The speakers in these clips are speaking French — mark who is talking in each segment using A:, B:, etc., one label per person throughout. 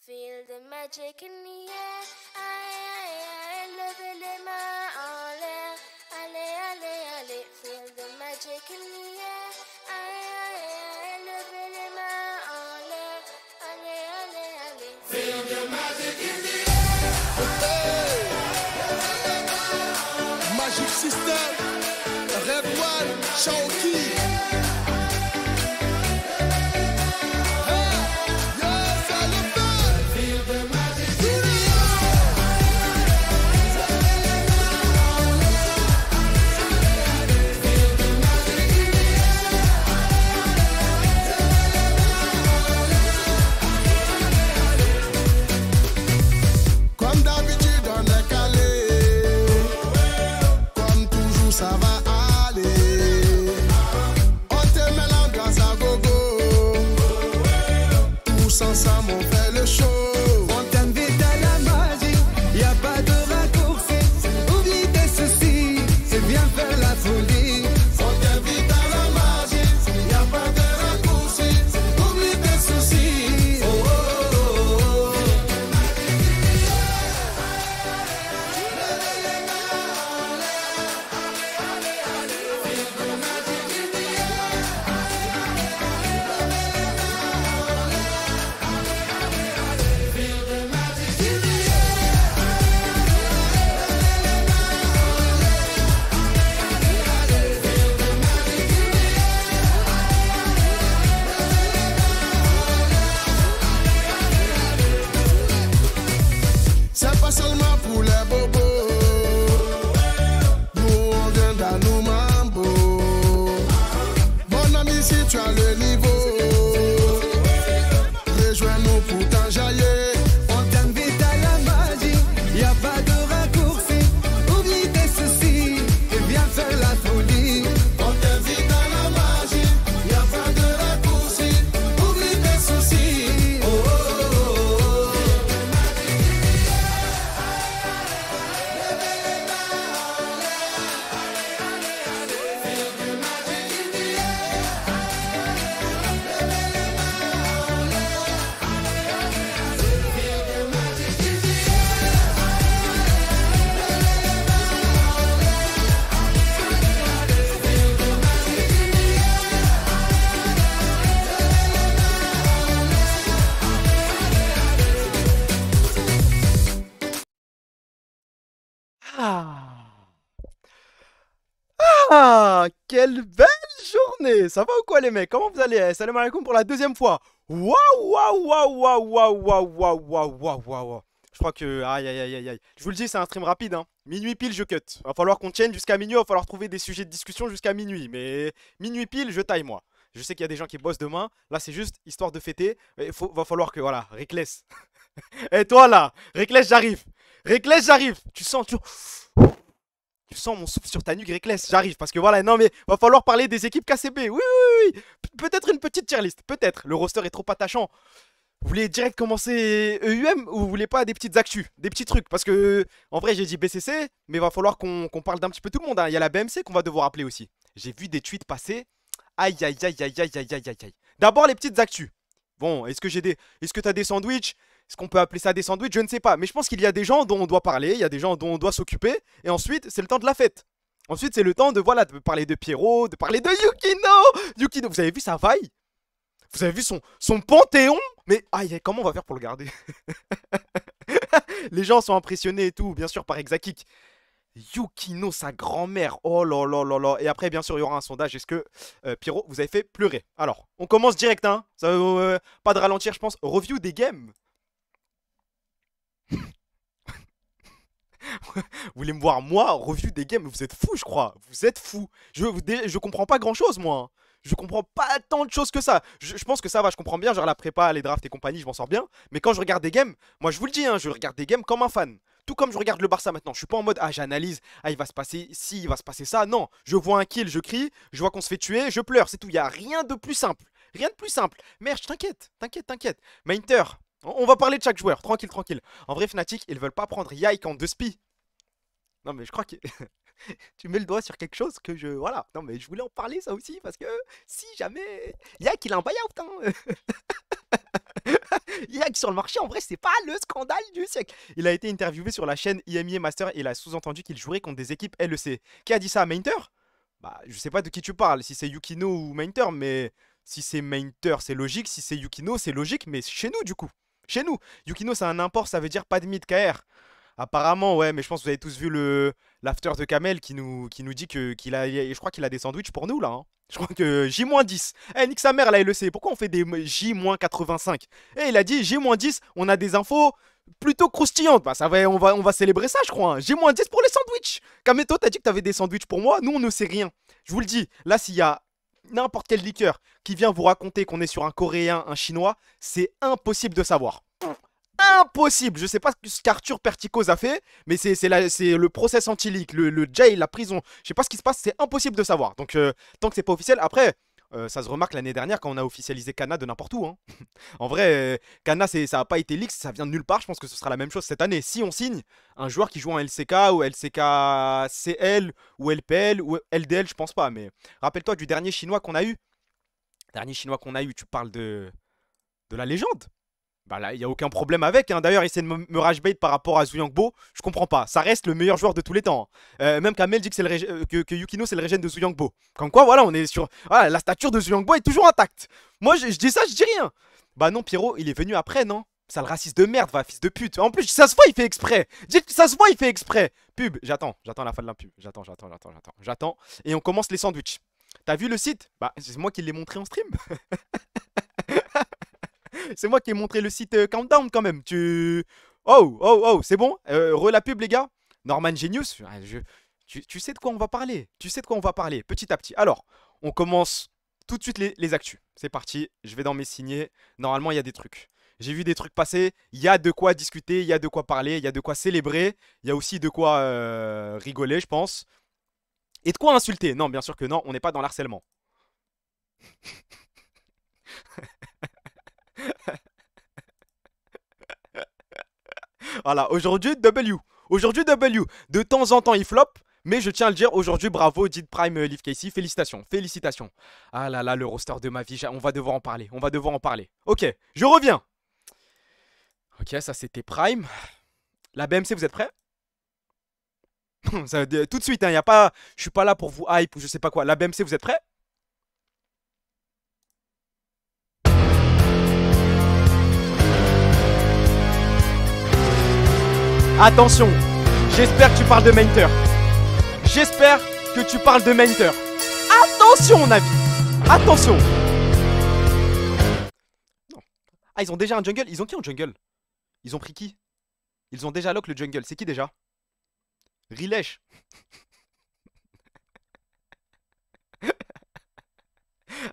A: Feel the magic in the air, aïe, levez les mains en l'air, allez, allez, allez. Feel the magic in the air, aïe, levez les mains en l'air, allez, allez, allez. Feel the magic in the air.
B: Magic System, Red One, Shaoki. Ça va aller. On te met l'ambiance à gogo. Tous ensemble on fait le show.
C: On t'invite à la magie, y a pas de raccourci. Oublie tes soucis, c'est bien faire la folie.
B: On t'invite à la magie, y a pas de raccourci. Oublie tes soucis. Oh, oh, oh, oh. C'est pas seulement pour les bobos. Nous on vient dans nos mambo. Mon ami, si tu as le niveau, rejoins-nous pour t'enjailler.
C: On t'invite à la magie, y a pas de raccourci. Oublie tes soucis, et viens faire la folie.
B: On t'invite à la magie, y a pas de raccourci. Oublie tes soucis. Oh, oh, oh, oh.
D: Ah, quelle belle journée! Ça va ou quoi les mecs? Comment vous allez? Salam alaikum pour la deuxième fois. Waouh, waouh, waouh, waouh, waouh, waouh, waouh, waouh, waouh, waouh. Je crois que... Aïe, aïe, aïe, aïe, aïe. Je vous le dis, c'est un stream rapide, hein. Minuit pile, je cut. Va falloir qu'on tienne jusqu'à minuit, va falloir trouver des sujets de discussion jusqu'à minuit. Mais minuit pile, je taille moi. Je sais qu'il y a des gens qui bossent demain. Là, c'est juste histoire de fêter. Va falloir que... Voilà, Reckless. Et toi là, Reckless, j'arrive. Reckless, j'arrive. Tu sens... Tu sens mon souffle sur ta nuque, Reckless, j'arrive. Parce que voilà, non mais va falloir parler des équipes KCB. Oui, oui, oui, oui. Peut-être une petite tier list, peut-être. Le roster est trop attachant. Vous voulez direct commencer EUM ou vous voulez pas des petites actus, des petits trucs? Parce que, en vrai, j'ai dit BCC, mais va falloir qu'on parle d'un petit peu tout le monde, hein. Il y a la BMC qu'on va devoir appeler aussi. J'ai vu des tweets passer. Aïe, aïe, aïe, aïe, aïe, aïe, aïe, aïe, aïe. D'abord, les petites actus. Bon, est-ce que t'as des sandwichs? Est-ce qu'on peut appeler ça des sandwichs? Je ne sais pas. Mais je pense qu'il y a des gens dont on doit parler, il y a des gens dont on doit s'occuper. Et ensuite, c'est le temps de la fête. Ensuite, c'est le temps de, voilà, de parler de Pierrot, de parler de Yukino. Yukino, vous avez vu sa vaille? Vous avez vu son panthéon? Mais, aïe, comment on va faire pour le garder? Les gens sont impressionnés et tout, bien sûr, par Exakik. Yukino, sa grand-mère. Oh là là là là. Et après, bien sûr, il y aura un sondage. Est-ce que, Pierrot, vous avez fait pleurer? Alors, on commence direct, hein. Ça, pas de ralentir, je pense. Review des games. Vous voulez me voir moi, review des games? Vous êtes fous, je crois. Vous êtes fous. Je comprends pas grand chose, moi, hein. Je comprends pas tant de choses que ça. Je pense que ça va, je comprends bien, genre la prépa, les drafts et compagnie, je m'en sors bien. Mais quand je regarde des games, moi je vous le dis, hein, je regarde des games comme un fan. Tout comme je regarde le Barça maintenant. Je suis pas en mode, ah j'analyse, ah il va se passer ci, il va se passer ça. Non, je vois un kill, je crie, je vois qu'on se fait tuer, je pleure, c'est tout. Il y a rien de plus simple. Rien de plus simple. Merde, t'inquiète, t'inquiète, t'inquiète. Mainter, on va parler de chaque joueur, tranquille, tranquille. En vrai, Fnatic, ils veulent pas prendre Yike en 2 spi. Non mais je crois que... Tu mets le doigt sur quelque chose que je... Voilà. Non mais je voulais en parler ça aussi parce que si jamais... Yike il a un buyout hein. Yak sur le marché, en vrai, c'est pas le scandale du siècle. Il a été interviewé sur la chaîne IMIA Master et il a sous-entendu qu'il jouerait contre des équipes LEC. Qui a dit ça à Mainter? Bah, je sais pas de qui tu parles, si c'est Yukino ou Mainter, mais si c'est Mainter, c'est logique. Si c'est Yukino, c'est logique, mais chez nous, du coup. Chez nous. Yukino, c'est un import, ça veut dire pas de mid KR. Apparemment, ouais, mais je pense que vous avez tous vu l'after de Kamel qui nous dit qu'il a. Je crois qu'il a des sandwichs pour nous là. Hein. Je crois que J-10. Eh, nique sa mère la LEC. Pourquoi on fait des J-85? Eh, il a dit J-10, on a des infos plutôt croustillantes. Bah, ça va, on va célébrer ça, je crois. Hein. J-10 pour les sandwichs. Kameto, t'as dit que t'avais des sandwichs pour moi. Nous, on ne sait rien. Je vous le dis. Là, s'il y a n'importe quel liqueur qui vient vous raconter qu'on est sur un Coréen, un Chinois, c'est impossible de savoir. Impossible. Je sais pas ce qu'Arthur Perticos a fait, mais c'est le process anti-leak, le jail, la prison. Je sais pas ce qui se passe, c'est impossible de savoir. Donc, tant que c'est pas officiel, après, ça se remarque l'année dernière quand on a officialisé Kana de n'importe où. Hein. En vrai, Kana, ça a pas été leak, ça vient de nulle part. Je pense que ce sera la même chose cette année. Si on signe un joueur qui joue en LCK ou LCK-CL ou LPL ou LDL, je pense pas. Mais rappelle-toi du dernier chinois qu'on a eu. Dernier chinois qu'on a eu, tu parles de la légende. Bah là, il n'y a aucun problème avec. Hein. D'ailleurs, essayer de me rage-bait par rapport à Zuyangbo, je comprends pas. Ça reste le meilleur joueur de tous les temps. Hein. Même Kamel dit que Yukino, c'est le régène de Zuyangbo. Comme quoi, voilà, on est sur. Voilà, la stature de Zuyangbo est toujours intacte. Moi, je dis ça, je dis rien. Bah non, Pierrot, il est venu après, non? Sale raciste de merde, va, fils de pute. En plus, ça se voit, il fait exprès. Dites que ça se voit, il fait exprès. Pub, j'attends la fin de la pub. J'attends. Et on commence les sandwichs. T'as vu le site? Bah, c'est moi qui l'ai montré en stream. C'est moi qui ai montré le site Countdown quand même. Oh, c'est bon? La pub, les gars. Norman Genius. Tu sais de quoi on va parler. Petit à petit. Alors, on commence tout de suite les actus. C'est parti. Je vais dans mes signés. Normalement, il y a des trucs. J'ai vu des trucs passer. Il y a de quoi discuter. Il y a de quoi parler. Il y a de quoi célébrer. Il y a aussi de quoi rigoler, je pense. Et de quoi insulter. Non, bien sûr que non. On n'est pas dans l'harcèlement. Voilà, aujourd'hui W. De temps en temps, il flop. Mais je tiens à le dire, aujourd'hui, bravo, Did Prime Live Casey. Félicitations. Ah là là, le roster de ma vie. On va devoir en parler. Ok, je reviens. Ok, ça c'était Prime. La BMC, vous êtes prêts? Tout de suite, hein, y a pas. Je suis pas là pour vous hype ou je sais pas quoi. La BMC, vous êtes prêts? Attention, j'espère que tu parles de Mainter. Attention, Navi. Attention. Non. Ah, ils ont déjà un jungle. Ils ont qui en jungle? Ils ont pris qui? Ils ont déjà lock le jungle. C'est qui déjà? Rilesh.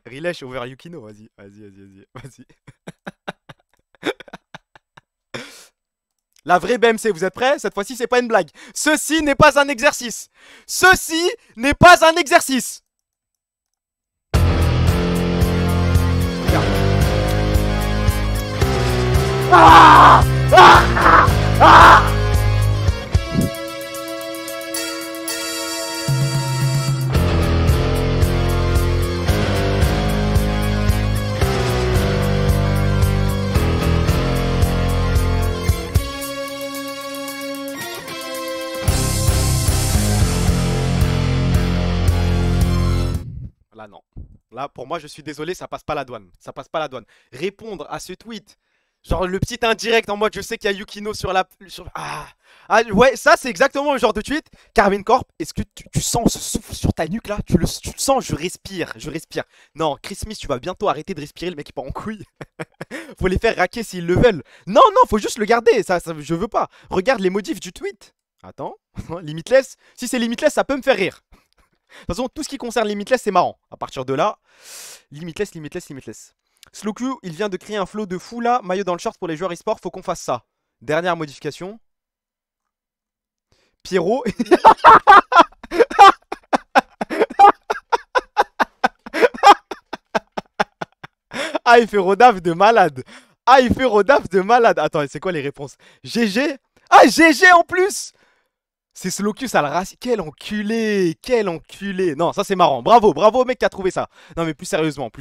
D: Rilesh over Yukino. Vas-y. La vraie BMC, vous êtes prêts? Cette fois-ci, c'est pas une blague. Ceci n'est pas un exercice. Regarde. Là, non. Là, pour moi, je suis désolé, ça passe pas la douane. Répondre à ce tweet, genre le petit indirect en mode je sais qu'il y a Yukino sur la. Ouais, ça, c'est exactement le genre de tweet. Carmine Corp, est-ce que tu sens ce souffle sur ta nuque là? Tu le sens? Je respire. Non, Chris Smith, tu vas bientôt arrêter de respirer, le mec il part en couille. Faut les faire raquer s'ils le veulent. Non, faut juste le garder. Ça, je veux pas. Regarde les modifs du tweet. Attends, Limitless. Si c'est Limitless, ça peut me faire rire. De toute façon, tout ce qui concerne Limitless, c'est marrant. À partir de là, Limitless. Slowq, il vient de créer un flow de fou là. Maillot dans le short pour les joueurs e-sport, faut qu'on fasse ça. Dernière modification. Pierrot. Ah, il fait rodaf de malade. Attends, c'est quoi les réponses? GG. Ah, GG en plus. C'est Slowq, ça le race. Quel enculé. Non, ça c'est marrant. Bravo mec qui a trouvé ça. Non mais plus sérieusement.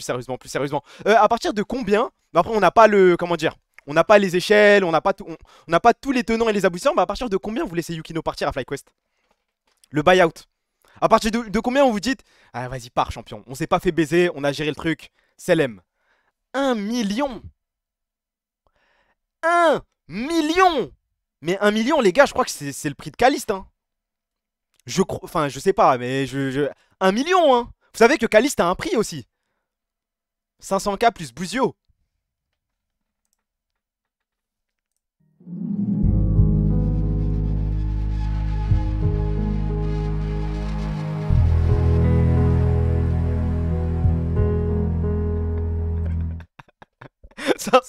D: À partir de combien Mais après, on n'a pas le. Comment dire? On n'a pas les échelles, on n'a pas, on n'a pas tous les tenants et les aboutissants. Mais à partir de combien vous laissez Yukino partir à FlyQuest? Le buyout. À partir de combien on vous dit ah, vas-y, pars, champion. On s'est pas fait baiser, on a géré le truc. Selem. 1 million. 1 million. Mais 1 million, les gars, je crois que c'est le prix de Caliste. Hein. Je crois. Enfin, je sais pas, mais 1 million, hein. Vous savez que Caliste a un prix aussi. 500K plus Buzio. Ça,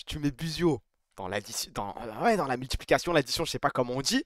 D: tu mets Buzio dans l'addition, dans la multiplication, l'addition, je sais pas comment on dit.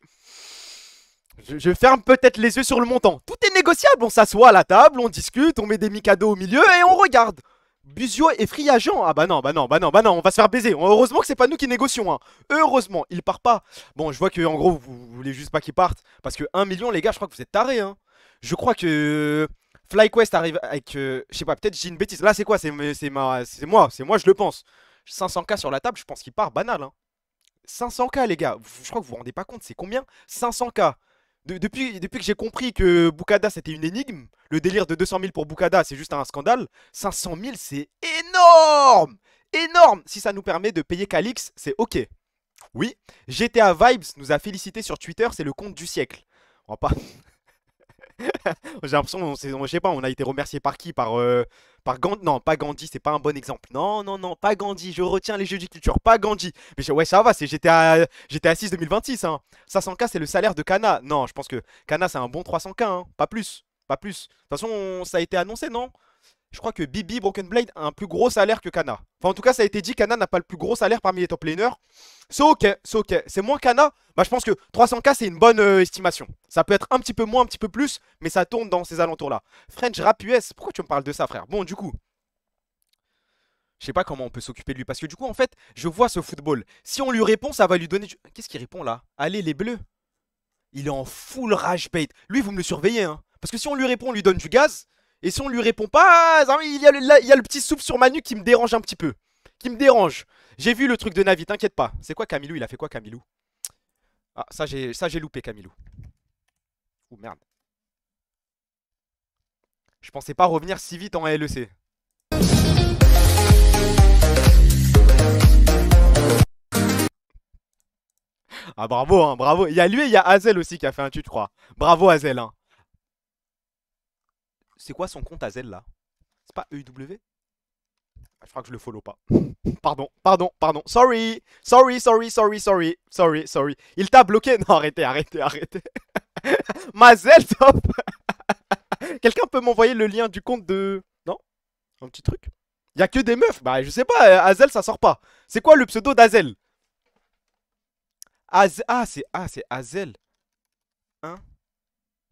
D: Je ferme peut-être les yeux sur le montant. Tout est négociable, on s'assoit à la table, on discute, on met des Mikado au milieu et on regarde. Buzio est free agent. Ah bah non, on va se faire baiser. Heureusement que c'est pas nous qui négocions. Hein. Heureusement, il part pas. Bon, je vois que en gros, vous voulez juste pas qu'il parte. Parce que 1 million, les gars, je crois que vous êtes tarés. Hein. Je crois que FlyQuest arrive avec, je sais pas, peut-être j'ai une bêtise. Là, c'est quoi? C'est moi, je le pense. 500K sur la table, je pense qu'il part banal. Hein. 500K, les gars. Je crois que vous vous rendez pas compte, c'est combien? 500K. Depuis que j'ai compris que Bukada c'était une énigme, le délire de 200 000 pour Bukada c'est juste un scandale, 500 000 c'est énorme! Énorme! Si ça nous permet de payer Calix, c'est ok. Oui, GTA Vibes nous a félicité sur Twitter, c'est le compte du siècle. On va pas... J'ai l'impression, je sais pas, on a été remercié par qui? Par Gandhi? Non, pas Gandhi, c'est pas un bon exemple. Non, pas Gandhi, je retiens les jeux de culture, pas Gandhi. Mais ouais, ça va, c'est GTA 6 2026. Hein. 500K, c'est le salaire de Kana. Non, je pense que Kana, c'est un bon 300K, hein. Pas plus. Pas plus. De toute façon, ça a été annoncé, non? Je crois que Bibi Broken Blade a un plus gros salaire que Kana. Enfin, en tout cas, ça a été dit, Kana n'a pas le plus gros salaire parmi les top laners. C'est ok, c'est ok. C'est moins Kana. Bah, je pense que 300K, c'est une bonne estimation. Ça peut être un petit peu moins, un petit peu plus, mais ça tourne dans ces alentours-là. French Rap US, pourquoi tu me parles de ça, frère? Bon, du coup, je sais pas comment on peut s'occuper de lui. Parce que du coup, en fait, je vois ce football. Si on lui répond, ça va lui donner... Qu'est-ce qu'il répond, là? Allez, les bleus. Il est en full rage bait. Lui, vous me le surveillez, hein. Parce que si on lui répond, on lui donne du gaz. Et si on lui répond pas, il y a le petit souffle sur ma nuque qui me dérange un petit peu. Qui me dérange. J'ai vu le truc de Navi, t'inquiète pas. C'est quoi Camilou? Il a fait quoi Camilou? Ah, ça j'ai loupé Camilou. Ouh merde. Je pensais pas revenir si vite en LEC. Ah bravo, hein, bravo. Il y a lui et il y a Hazel aussi qui a fait un tweet, je crois. Bravo Hazel, hein. C'est quoi son compte Hazel là? C'est pas EUW? Je crois que je le follow pas. Pardon. Sorry. Il t'a bloqué? Non, arrêtez. Mazel top. Quelqu'un peut m'envoyer le lien du compte de... Non? Un petit truc? Y'a que des meufs? Bah je sais pas, Hazel ça sort pas. C'est quoi le pseudo d'Hazel? Ah c'est Hazel 1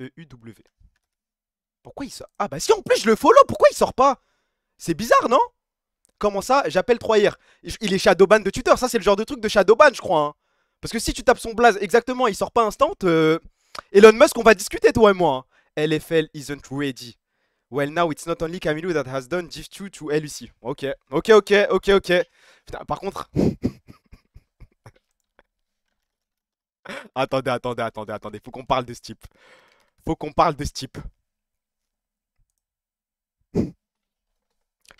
D: EUW. Pourquoi il sort? Ah bah si en plus je le follow, pourquoi il sort pas? C'est bizarre non? Comment ça? J'appelle 3R. Il est shadowban de Twitter, ça c'est le genre de truc de shadowban je crois hein. Parce que si tu tapes son blaze exactement il sort pas instant, Elon Musk on va discuter toi et moi hein. LFL isn't ready. Well now it's not only Camilo that has done Div2 to LEC. Ok. Putain par contre... Attendez, faut qu'on parle de ce type.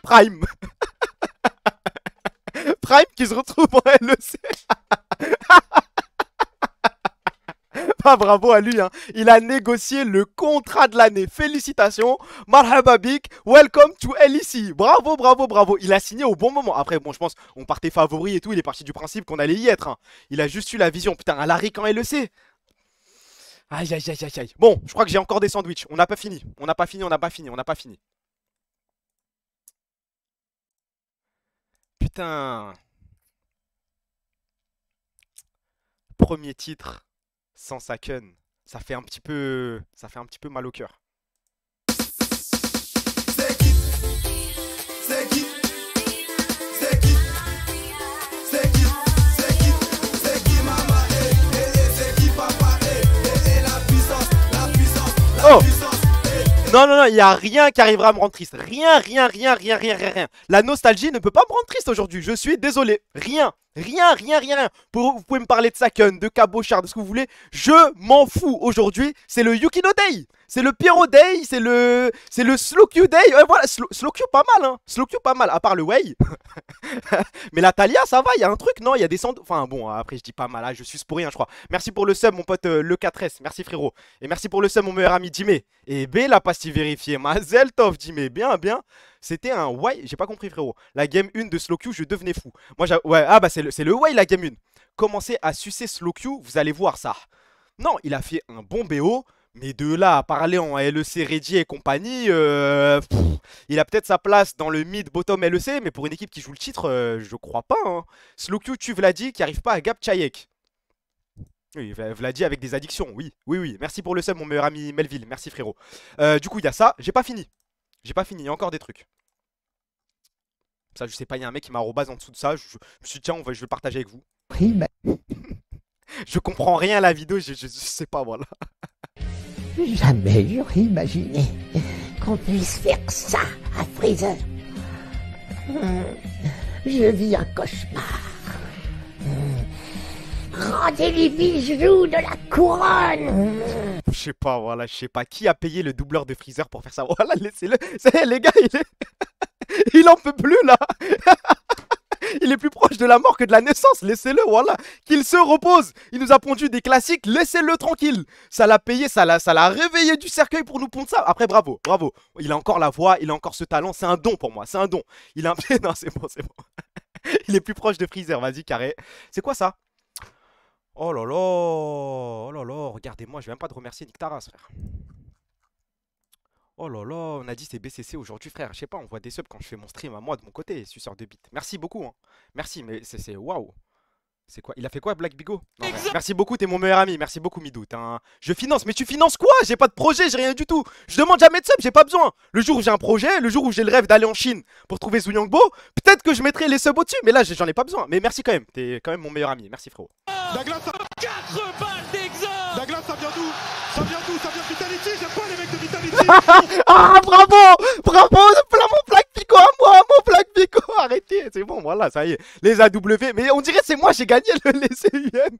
D: Prime Prime qui se retrouve en LEC. Ah, bravo à lui hein. Il a négocié le contrat de l'année. Félicitations. Marhaba bik. Welcome to LEC. Bravo. Il a signé au bon moment. Après bon je pense on partait favori et tout. Il est parti du principe qu'on allait y être hein. Il a juste eu la vision. Putain un Larry en LEC. Aïe. Bon je crois que j'ai encore des sandwichs. On n'a pas fini. Putain. Premier titre sans Saken, ça fait un petit peu mal au cœur. Oh Non, non, non, il n'y a rien qui arrivera à me rendre triste. Rien, rien, rien, rien, rien, rien, rien. La nostalgie ne peut pas me rendre triste aujourd'hui. Je suis désolé. Rien. Rien, rien, rien, rien. Vous pouvez me parler de Saken, de Cabochard, de ce que vous voulez. Je m'en fous. Aujourd'hui, c'est le Yukino Day. C'est le Pyro Day. C'est le SlowQ Day. Voilà, SlowQ pas mal, hein. SlowQ pas mal, à part le Wei. Mais la Thalia, ça va. Il y a un truc, non? Il y a des sands. Enfin, bon, après, je dis pas mal. Là, je suis pour rien, je crois. Merci pour le sub, mon pote le 4S. Merci, frérot. Et merci pour le sub, mon meilleur ami Jimé. Et B, la pastille vérifiée. Mazel tov, Jimé. Bien, bien. C'était un Wei, j'ai pas compris frérot. La game 1 de SlowQ, je devenais fou. Moi, ouais, ah bah c'est le Wei la game 1. Commencez à sucer SlowQ, vous allez voir ça. Non, il a fait un bon BO, mais de là à parler en LEC Reggie et compagnie, il a peut-être sa place dans le mid-bottom LEC, mais pour une équipe qui joue le titre, je crois pas. Hein. SlowQ, tu Vladi, qui arrive pas à gap Chayek. Oui, Vladi avec des addictions, oui, oui, oui. Merci pour le sub, mon meilleur ami Melville, merci frérot. Du coup, il y a ça, j'ai pas fini. J'ai pas fini, il y a encore des trucs. Ça, je sais pas, il y a un mec qui m'a arrobase en dessous de ça. Je me suis dit, tiens, je vais le partager avec vous. Je comprends rien à la vidéo, je sais pas, voilà.
E: Jamais j'aurais imaginé qu'on puisse faire ça à Freezer. Je vis un cauchemar. Rendez les bijoux de la couronne.
D: Je sais pas, voilà, je sais pas. Qui a payé le doubleur de Freezer pour faire ça? Voilà, laissez-le. Les gars, il en peut plus, là. Il est plus proche de la mort que de la naissance. Laissez-le, voilà. Qu'il se repose. Il nous a pondu des classiques. Laissez-le tranquille. Ça l'a payé, ça l'a réveillé du cercueil pour nous pondre ça. Après, bravo, bravo. Il a encore la voix, il a encore ce talent. C'est un don pour moi, c'est un don. Il a un... Non, c'est bon, c'est bon. Il est plus proche de Freezer, vas-y, carré. C'est quoi ça? Oh là là, regardez-moi, je vais même pas te remercier Nictaras, frère. Oh là là, on a dit c'est BCC aujourd'hui, frère. Je sais pas, on voit des subs quand je fais mon stream à moi de mon côté, suceur de bite. Merci beaucoup, hein. Merci, mais c'est waouh. C'est quoi? Il a fait quoi, Black Bigo? Non, merci beaucoup, t'es mon meilleur ami. Merci beaucoup, Midou. Je finance, mais tu finances quoi? J'ai pas de projet, j'ai rien du tout. Je demande jamais de sub, j'ai pas besoin. Le jour où j'ai un projet, le jour où j'ai le rêve d'aller en Chine pour trouver Zhu Yangbo, peut-être que je mettrai les subs au-dessus, mais là j'en ai pas besoin. Mais merci quand même, t'es quand même mon meilleur ami. Merci, frérot.
F: Douglas, 4 balles d'exemple. Douglas, ça vient d'où? Ça vient d'où? Ça vient de Vitality. J'aime pas les mecs de Vitality.
D: Ah, bravo! Bravo! Mon Black Pico à moi! Mon Black Pico! Arrêtez! C'est bon, voilà, ça y est. Les AW. Mais on dirait c'est moi, j'ai gagné les CUM.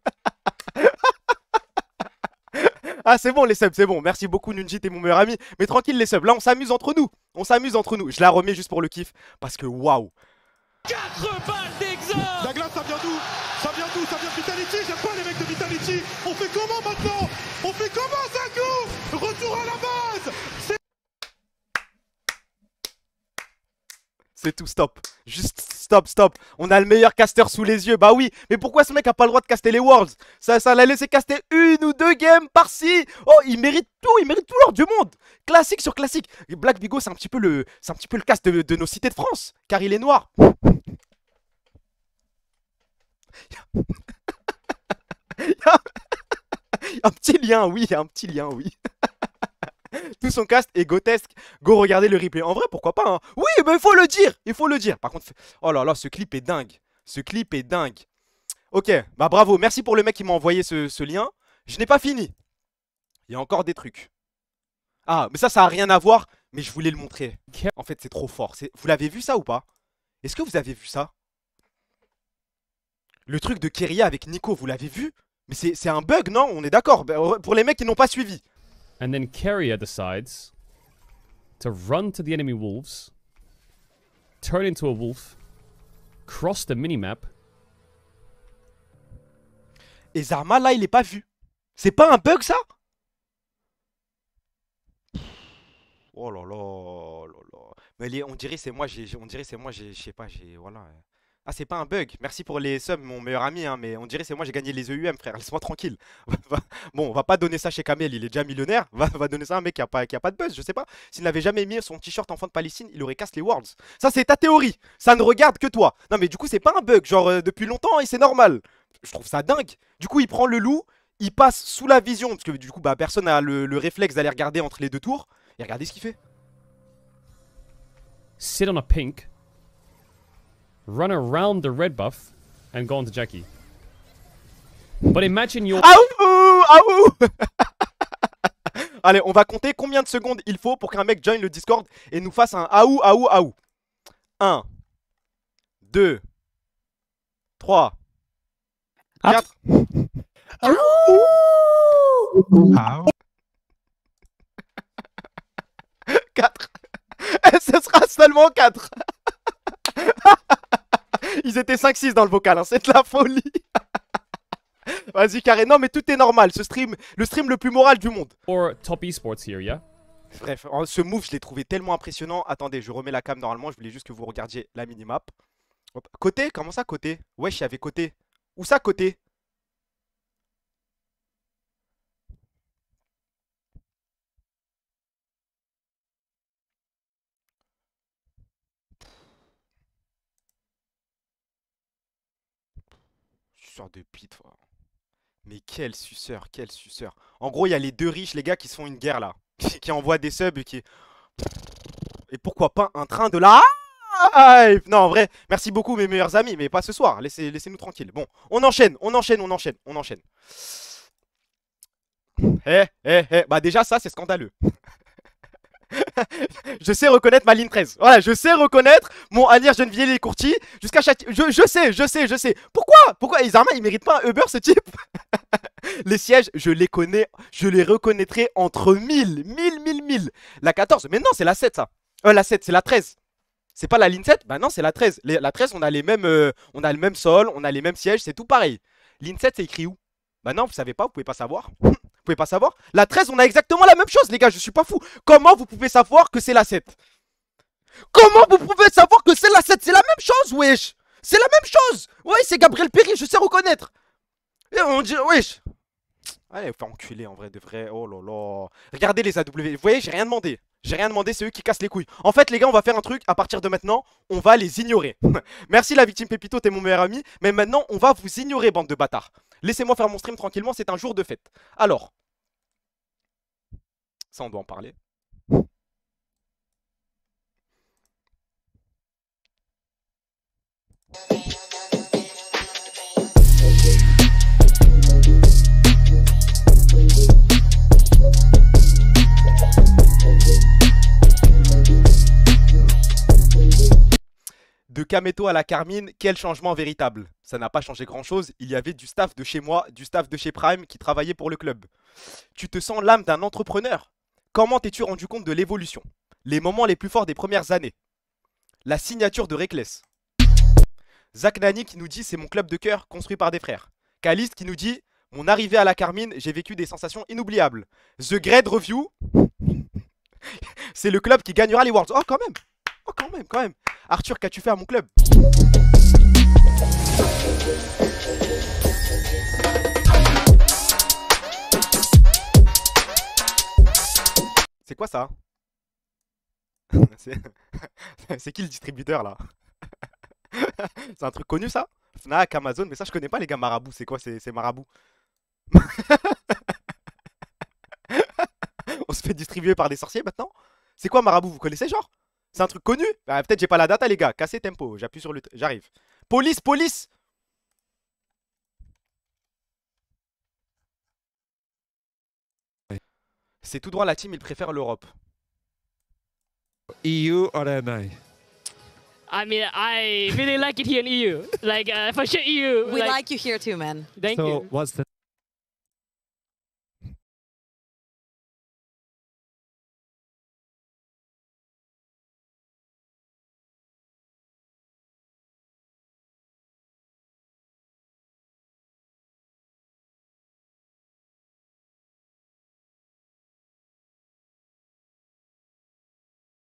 D: Ah, c'est bon, les subs, c'est bon. Merci beaucoup, Nunji, t'es mon meilleur ami. Mais tranquille, les subs. Là, on s'amuse entre nous. On s'amuse entre nous. Je la remets juste pour le kiff. Parce que waouh!
F: 4 balles d'exemple. Douglas, ça vient d'où? Ça vient d'où? Ça vient de Vitality. J'aime pas les mecs de Vitality. On fait comment maintenant? On fait comment, Zaku? Retour à la base.
D: C'est tout, stop. Juste stop, stop. On a le meilleur caster sous les yeux. Bah oui, mais pourquoi ce mec a pas le droit de caster les Worlds? Ça l'a laissé caster 1 ou 2 games par-ci. Oh, il mérite tout l'or du monde. Classique sur classique. Black Bigo, c'est un petit peu le cast de nos cités de France, car il est noir. Il y a un petit lien, oui, il y a un petit lien, oui. Tout son cast est grotesque. Go regarder le replay. En vrai, pourquoi pas, hein. Oui, mais il faut le dire. Il faut le dire. Par contre, oh là là, ce clip est dingue. Ce clip est dingue. Ok, bah bravo. Merci pour le mec qui m'a envoyé ce lien. Je n'ai pas fini. Il y a encore des trucs. Ah, mais ça a rien à voir. Mais je voulais le montrer. En fait, c'est trop fort. Vous l'avez vu ça ou pas? Est-ce que vous avez vu ça? Le truc de Keria avec Nico, vous l'avez vu? Mais c'est un bug, non? On est d'accord. Pour les mecs qui n'ont pas suivi.
G: And then Keria decides to run to the enemy wolves, turn into a wolf, cross the minimap.
D: Et Zarma, là, il est pas vu. C'est pas un bug, ça? Oh là là. Mais on dirait c'est moi, je sais pas, voilà. Ah, c'est pas un bug. Merci pour les subs, mon meilleur ami, hein, mais on dirait c'est moi, j'ai gagné les EUM, frère. Laisse-moi tranquille. Bon, on va pas donner ça chez Kamel, il est déjà millionnaire. Va donner ça à un mec qui a pas de buzz, je sais pas. S'il n'avait jamais mis son t-shirt enfant de Palestine, il aurait cassé les Worlds. Ça, c'est ta théorie. Ça ne regarde que toi. Non, mais du coup, c'est pas un bug. Genre, depuis longtemps, et c'est normal. Je trouve ça dingue. Du coup, il prend le loup, il passe sous la vision, parce que du coup, bah, personne n'a le réflexe d'aller regarder entre les deux tours. Et regardez ce qu'il fait.
G: Sit on a pink. Run around the red buff and go on to Jackie. But imagine your...
D: Aouh! Aouh! Allez, on va compter combien de secondes il faut pour qu'un mec join le Discord et nous fasse un aou, aou, aou. 1, 2, 3, 4.
F: Ah,
D: 4. Ce sera seulement 4. Ils étaient 5-6 dans le vocal, hein. C'est de la folie. Vas-y, carré. Non, mais tout est normal. Ce stream, le stream le plus moral du monde.
G: Or top esports here, yeah?
D: Bref, ce move, je l'ai trouvé tellement impressionnant. Attendez, je remets la cam normalement. Je voulais juste que vous regardiez la minimap. Hop. Côté? Comment ça, côté? Wesh, il y avait côté. Où ça, côté? Suceur de pite, frère. Mais quel suceur, quel suceur. En gros, il y a les deux riches, les gars, qui se font une guerre là. Qui envoient des subs et qui... Et pourquoi pas un train de la... Non, en vrai, merci beaucoup mes meilleurs amis, mais pas ce soir. Laissez-nous tranquilles. Bon, on enchaîne, on enchaîne, on enchaîne, on enchaîne. Bah déjà, ça, c'est scandaleux. Je sais reconnaître ma ligne 13. Voilà, je sais reconnaître mon Anir Gennevilliers les courtiers jusqu'à chaque... Je sais. Pourquoi Izarma, il mérite pas un Uber, ce type? Les sièges, je les connais, je les reconnaîtrai entre 1000. La 14, mais non, c'est la 7, ça. La 7, c'est la 13. C'est pas la ligne 7? Bah non, c'est la 13. La 13, on a les mêmes, on a le même sol, on a les mêmes sièges, c'est tout pareil. Ligne 7, c'est écrit où? Bah non, vous savez pas, vous pouvez pas savoir. Vous pouvez pas savoir. La 13, on a exactement la même chose, les gars, je suis pas fou. Comment vous pouvez savoir que c'est la 7? Comment vous pouvez savoir que c'est la 7? C'est la même chose, wesh. C'est la même chose. Ouais, c'est Gabriel Péry, je sais reconnaître. Et on dit, wesh. Allez, vous faire enculer en vrai, de vrai. Oh là là. Regardez les AW. Vous voyez, j'ai rien demandé. J'ai rien demandé, c'est eux qui cassent les couilles. En fait, les gars, on va faire un truc. À partir de maintenant, on va les ignorer. Merci la victime Pépito, t'es mon meilleur ami. Mais maintenant, on va vous ignorer, bande de bâtards. Laissez-moi faire mon stream tranquillement, c'est un jour de fête. Alors. Ça, on doit en parler. De Kameto à la Carmine, quel changement véritable. Ça n'a pas changé grand chose, il y avait du staff de chez moi, du staff de chez Prime qui travaillait pour le club. Tu te sens l'âme d'un entrepreneur? Comment t'es-tu rendu compte de l'évolution? Les moments les plus forts des premières années? La signature de Reckless. Zach Nani qui nous dit c'est mon club de cœur construit par des frères. Caliste qui nous dit mon arrivée à la Carmine, j'ai vécu des sensations inoubliables. The Grade Review. C'est le club qui gagnera les Worlds. Oh quand même. Oh quand même. Arthur, qu'as-tu fait à mon club? C'est quoi ça? C'est qui le distributeur là? C'est un truc connu ça? Fnac, Amazon, mais ça je connais pas les gars. Marabout, c'est quoi? C'est Marabout. On se fait distribuer par des sorciers maintenant? C'est quoi Marabout? Vous connaissez genre? C'est un truc connu? Bah, peut-être j'ai pas la data les gars. Cassez tempo, j'appuie sur le... J'arrive. Police! C'est tout droit la team, il préfère l'Europe.
H: EU or NA?
I: I mean, I really like it here in EU. Like, for sure EU.
J: We like you here too, man.
I: Thank
H: So
I: you.
H: what's the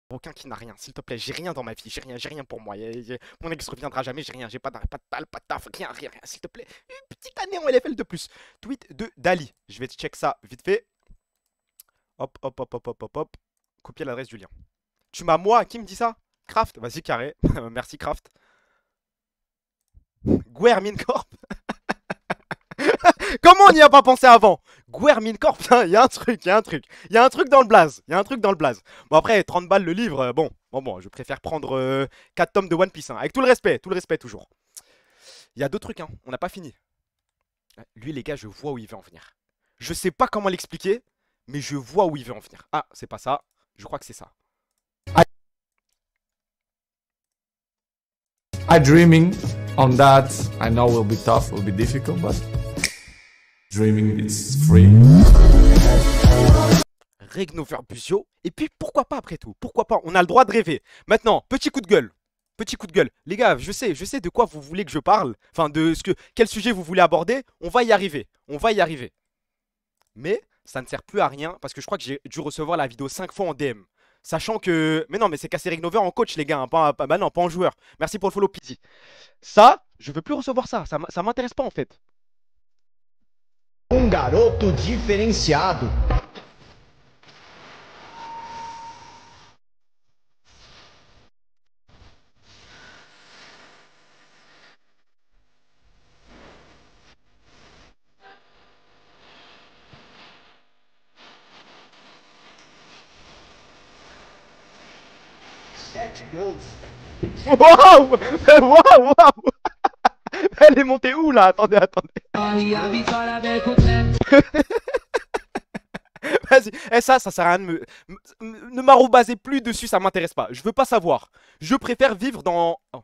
D: Aucun qui n'a rien, s'il te plaît, j'ai rien dans ma vie, j'ai rien pour moi. Mon ex reviendra jamais, j'ai rien, j'ai pas de balle, pas de taf, rien, s'il te plaît. Une petite année en LFL de plus. Tweet de Dali, je vais check ça vite fait. Hop. Copier l'adresse du lien. Tu m'as moi, qui me dit ça? Craft, vas-y carré, merci Craft. Guermine Corp. Comment on n'y a pas pensé avant? Guermine Corp, il y a un truc dans le blaze, Bon après, 30 balles le livre, bon, je préfère prendre 4 tomes de One Piece, hein, avec tout le respect toujours. Il y a d'autres trucs, hein, on n'a pas fini. Lui les gars, je vois où il veut en venir. Je sais pas comment l'expliquer, mais je vois où il veut en venir. Ah, c'est pas ça. Je crois que c'est ça.
H: I dreaming on that. I know will be tough, will be difficult, but dreaming it's free.
D: Regnover Busio. Et puis pourquoi pas après tout? Pourquoi pas? On a le droit de rêver. Maintenant, petit coup de gueule. Petit coup de gueule. Les gars, je sais de quoi vous voulez que je parle. Enfin, quel sujet vous voulez aborder. On va y arriver. On va y arriver. Mais ça ne sert plus à rien parce que je crois que j'ai dû recevoir la vidéo 5 fois en DM. Sachant que... Mais non, mais c'est cassé Regnover en coach, les gars. Hein, bah non, pas en joueur. Merci pour le follow, Pizzy. Ça, je veux plus recevoir ça. Ça m'intéresse pas en fait.
E: Garoto diferenciado.
D: Waouh! Waouh! Elle est montée où là? Attendez. Vas-y, ça sert à rien de me... Ne m'arrobasez plus dessus, ça m'intéresse pas. Je veux pas savoir. Je préfère vivre dans... Oh.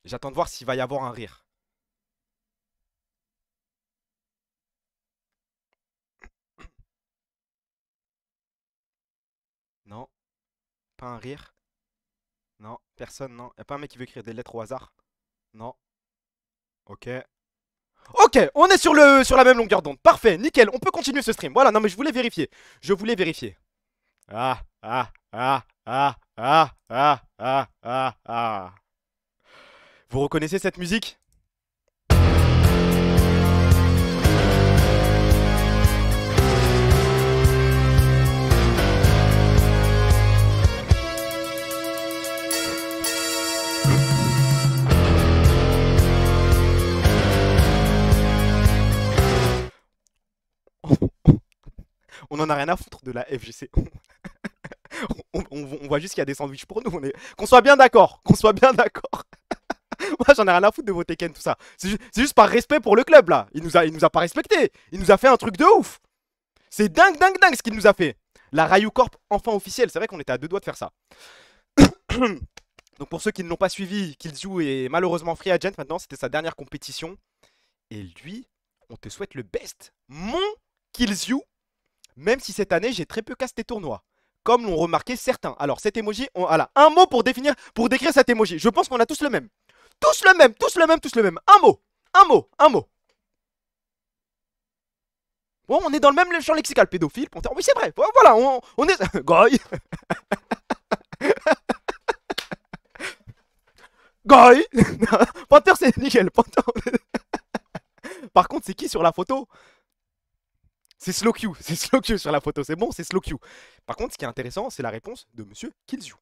D: J'attends de voir s'il va y avoir un rire. Non. Pas un rire. Non, personne, non. Y'a pas un mec qui veut écrire des lettres au hasard? Non. Ok. Ok, on est sur la même longueur d'onde. Parfait, nickel, on peut continuer ce stream. Voilà, non mais je voulais vérifier. Je voulais vérifier. Ah. Vous reconnaissez cette musique? On en a rien à foutre de la FGC. on voit juste qu'il y a des sandwichs pour nous. Qu'on soit bien d'accord. Qu'on soit bien d'accord. Moi j'en ai rien à foutre de vos Tekken, tout ça. C'est juste par respect pour le club là. Il nous a pas respecté. Il nous a fait un truc de ouf. C'est dingue ce qu'il nous a fait. La Ryu Corp enfin officielle. C'est vrai qu'on était à 2 doigts de faire ça. Donc pour ceux qui ne l'ont pas suivi, Killzoo est malheureusement free agent maintenant. C'était sa dernière compétition. Et lui, on te souhaite le best. Mon Killzoo. Même si cette année j'ai très peu casté tournois, comme l'ont remarqué certains. Alors cet emoji, voilà, un mot pour décrire cet emoji. Je pense qu'on a tous le même. Tous le même. Un mot. Bon, on est dans le même champ lexical, pédophile, panthère. Oui, c'est vrai. Voilà, on est... Goy. Goy. Panthère, c'est nickel. Par contre, c'est qui sur la photo? C'est slow Q sur la photo, c'est bon, c'est slow Q. Par contre, ce qui est intéressant, c'est la réponse de monsieur Killzoo.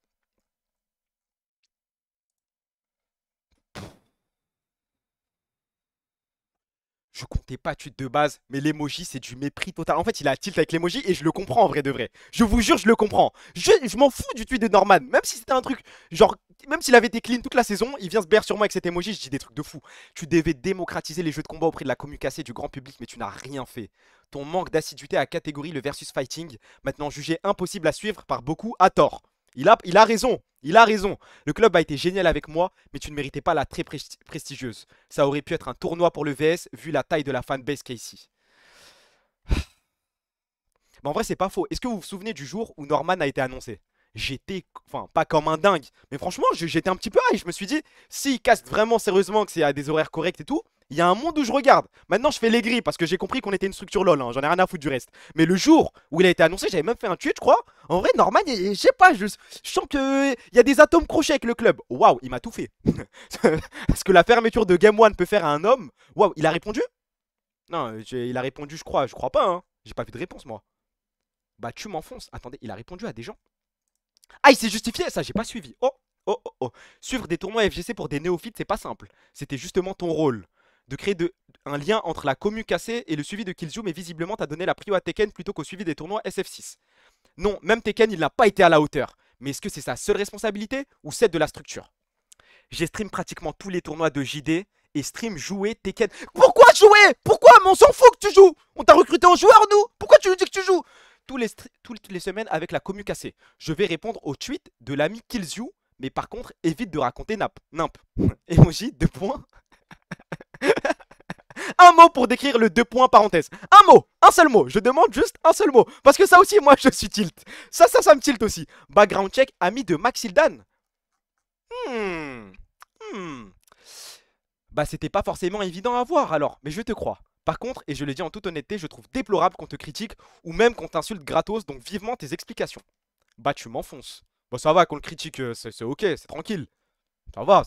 D: Je comptais pas tweet de base, mais l'emoji c'est du mépris total. En fait, il a tilt avec l'emoji et je le comprends en vrai de vrai. Je vous jure, je le comprends. Je m'en fous du tweet de Norman, même si c'était un truc genre... Même s'il avait été clean toute la saison, il vient se baire sur moi avec cet emoji, je dis des trucs de fou. Tu devais démocratiser les jeux de combat auprès de la communication du grand public, mais tu n'as rien fait. Ton manque d'assiduité a catégorie le versus fighting, maintenant jugé impossible à suivre par beaucoup à tort. Il a raison. Le club a été génial avec moi, mais tu ne méritais pas la très prestigieuse. Ça aurait pu être un tournoi pour le VS, vu la taille de la fanbase qu'il y a ici. Mais en vrai, c'est pas faux. Est-ce que vous vous souvenez du jour où Norman a été annoncé? J'étais, enfin, pas comme un dingue, mais franchement, j'étais un petit peu high. Je me suis dit, s'il caste vraiment sérieusement, que c'est à des horaires corrects et tout, il y a un monde où je regarde. Maintenant, je fais les grilles parce que j'ai compris qu'on était une structure LOL. Hein, j'en ai rien à foutre du reste. Mais le jour où il a été annoncé, j'avais même fait un tweet, je crois. En vrai, Norman, je sais pas, je sens qu'il y a des atomes crochés avec le club. Waouh, il m'a tout fait. Est-ce que la fermeture de Game One peut faire à un homme? Waouh, il a répondu? Non, il a répondu, je crois pas, hein. J'ai pas vu de réponse, moi. Bah, tu m'enfonces. Attendez, il a répondu à des gens. Ah, il s'est justifié, ça, j'ai pas suivi. Oh. Suivre des tournois FGC pour des néophytes, c'est pas simple. C'était justement ton rôle. De créer un lien entre la commu cassée et le suivi de Killzoo, mais visiblement t'as donné la prio à Tekken plutôt qu'au suivi des tournois SF6. Non, même Tekken, il n'a pas été à la hauteur. Mais est-ce que c'est sa seule responsabilité ou celle de la structure? J'ai stream pratiquement tous les tournois de JD et stream jouer Tekken. Pourquoi jouer? Pourquoi? Mais on s'en fout que tu joues. On t'a recruté en joueur, nous. Pourquoi tu nous dis que tu joues? Toutes les semaines avec la commu cassée. Je vais répondre au tweet de l'ami Killsyou, mais par contre, évite de raconter nimp. Emoji, 2 points. Un mot pour décrire le 2 points parenthèse. Un mot, un seul mot. Je demande juste un seul mot. Parce que ça aussi, moi, je suis tilt. Ça me tilt aussi. Background check, ami de Maxildan. Bah, c'était pas forcément évident à voir alors, mais je te crois. Par contre, et je le dis en toute honnêteté, je trouve déplorable qu'on te critique ou même qu'on t'insulte gratos, donc vivement tes explications. Bah, tu m'enfonces. Bon, ça va, qu'on le critique, c'est ok, c'est tranquille. Ça va.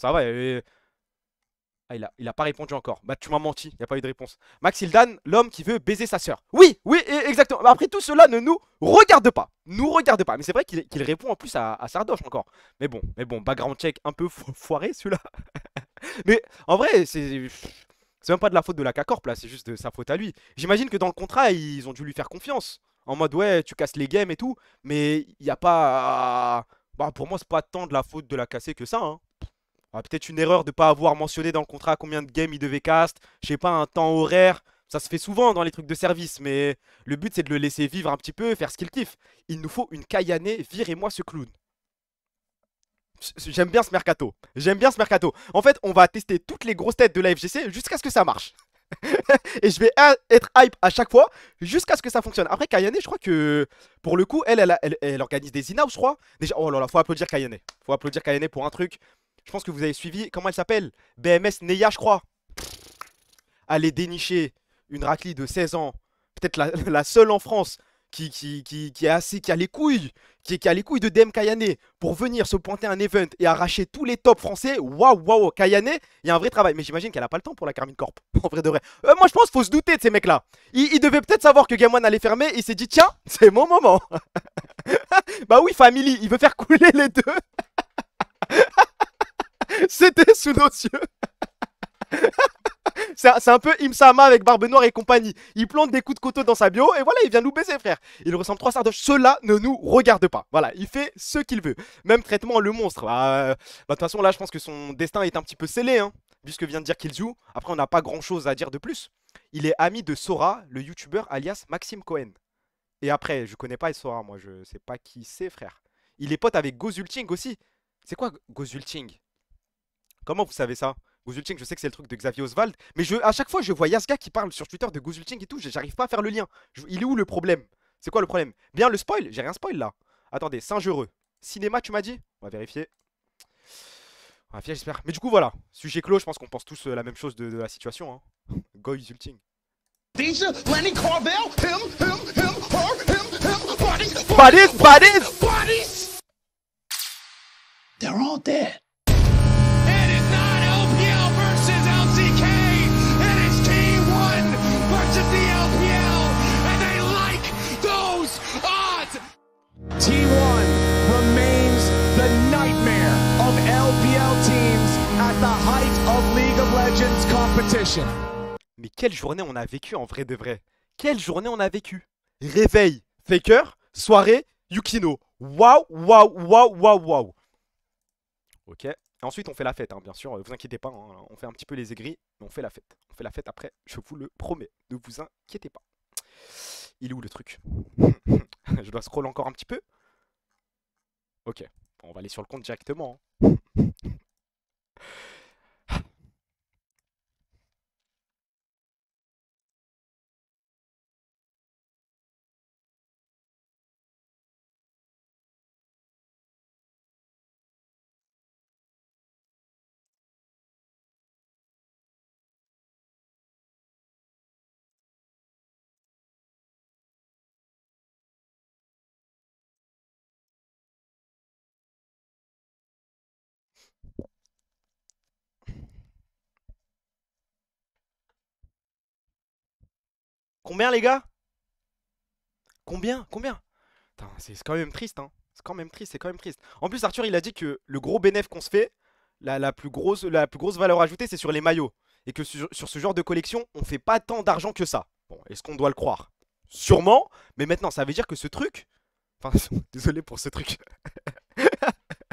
D: Ah, il a pas répondu encore. Bah, tu m'as menti, il n'y a pas eu de réponse. Maxildan, l'homme qui veut baiser sa sœur. Oui, exactement. Après, tout cela ne nous regarde pas. Mais c'est vrai qu'il répond en plus à Sardoche encore. Mais bon, background check un peu foiré celui-là. Mais en vrai, c'est même pas de la faute de la K-Corp là, c'est juste de sa faute à lui. J'imagine que dans le contrat, ils ont dû lui faire confiance. En mode, ouais, tu casses les games et tout. Mais il n'y a pas. Bah, pour moi, c'est pas tant de la faute de la casser que ça, hein. Peut-être une erreur de ne pas avoir mentionné dans le contrat combien de games il devait cast, je sais pas, un temps horaire. Ça se fait souvent dans les trucs de service, mais le but c'est de le laisser vivre un petit peu, faire ce qu'il kiffe. Il nous faut une Kayane, virez-moi ce clown. J'aime bien ce mercato. En fait, on va tester toutes les grosses têtes de la FGC jusqu'à ce que ça marche. Et je vais être hype à chaque fois jusqu'à ce que ça fonctionne. Après, Kayane, je crois que pour le coup, elle organise des in-house, je crois. Déjà, oh là là, faut applaudir Kayane. Pour un truc. Je pense que vous avez suivi, comment elle s'appelle? BMS Neya, je crois. Aller dénicher une raclie de 16 ans, peut-être la seule en France qui a les couilles, qui a les couilles de DM Kayane pour venir se pointer à un event et arracher tous les tops français. Waouh, Kayane, il y a un vrai travail. Mais j'imagine qu'elle a pas le temps pour la Carmine Corp. En vrai de vrai. Moi, je pense qu'il faut se douter de ces mecs-là. Il devait peut-être savoir que Game One allait fermer. Il s'est dit, tiens, c'est mon moment. Bah oui, Family, il veut faire couler les deux. C'était sous nos yeux. C'est un peu Imsama avec Barbe Noire et compagnie. Il plante des coups de couteau dans sa bio et voilà, il vient nous baiser, frère. Il ressemble 3 sardoches. Cela ne nous regarde pas. Voilà, il fait ce qu'il veut. Même traitement, le monstre. De toute façon, là, je pense que son destin est un petit peu scellé, hein, vu ce que vient de dire Killsyou. Après, on n'a pas grand chose à dire de plus. Il est ami de Sora, le youtubeur alias Maxime Cohen. Et après, je connais pas Sora, moi, je sais pas qui c'est, frère. Il est pote avec Gozulting aussi. C'est quoi Gozulting? Comment vous savez ça? Gozulting, je sais que c'est le truc de Xavier Oswald, mais à chaque fois je vois Yasga qui parle sur Twitter de Gozulting et tout, j'arrive pas à faire le lien. Il est où le problème? C'est quoi le problème? Bien le spoil? J'ai rien spoil là. Attendez, Singereux. Cinéma, tu m'as dit? On va vérifier. J'espère. Mais du coup, voilà. Sujet clos, je pense qu'on pense tous la même chose de la situation. Hein. Gozulting. Buddies!
E: They're all dead.
J: T1 remains the nightmare of LPL teams at the height of League of Legends competition.
D: Mais quelle journée on a vécu en vrai de vrai. Quelle journée on a vécu. Réveil, Faker, soirée, Yukino. Waouh. Ok. Et ensuite on fait la fête, hein, bien sûr. Vous inquiétez pas, hein, on fait un petit peu les aigris, mais on fait la fête. On fait la fête après, je vous le promets. Ne vous inquiétez pas. Il est où le truc? Je dois scroll encore un petit peu. Ok, bon, on va aller sur le compte directement. Hein. Combien les gars? Combien? C'est quand même triste, hein. C'est quand même triste. En plus, Arthur, il a dit que le gros bénéfice qu'on se fait, la plus grosse valeur ajoutée, c'est sur les maillots. Et que sur ce genre de collection, on fait pas tant d'argent que ça. Bon, est-ce qu'on doit le croire? Sûrement, mais maintenant, ça veut dire que ce truc... Enfin, désolé pour ce truc.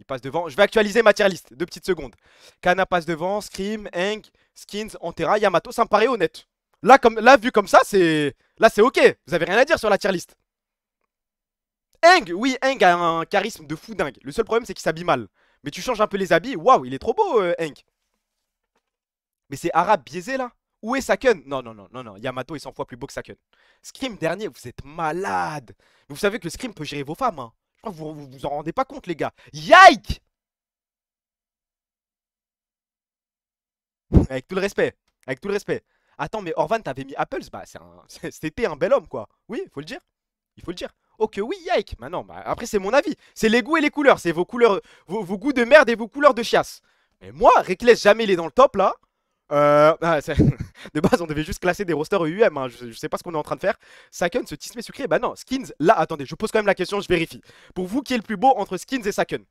D: Il passe devant. Je vais actualiser ma tier list. 2 petites secondes. Kana passe devant. Scream, Eng, Skins, Antera, Yamato. Ça me paraît honnête. Là, vu comme ça, c'est... Là, c'est ok. Vous avez rien à dire sur la tier list. Eng, oui, Eng a un charisme de fou dingue. Le seul problème, c'est qu'il s'habille mal. Mais tu changes un peu les habits. Waouh, il est trop beau, Eng. Mais c'est arabe biaisé, là. Où est Saken? Non, non, non, non, non. Yamato est 100 fois plus beau que Saken. Scream dernier, vous êtes malade. Mais vous savez que le Scream peut gérer vos femmes, hein. Je crois que vous en rendez pas compte, les gars. Yike! Avec tout le respect. Avec tout le respect. Attends, mais Orvan, t'avais mis Apples? Bah, c'était un bel homme, quoi. Oui, faut le dire. Il faut le dire. Ok, oui, yike. Bah non, bah, après, c'est mon avis. C'est les goûts et les couleurs. C'est vos couleurs, vos goûts de merde et vos couleurs de chiasse. Mais moi, Reckless, jamais il est dans le top, là. De base, on devait juste classer des rosters EUM. Hein. Je sais pas ce qu'on est en train de faire. Saken, ce tismé sucré. Bah non, Skins. Là, attendez, je pose quand même la question, je vérifie. Pour vous, qui est le plus beau entre Skins et Saken?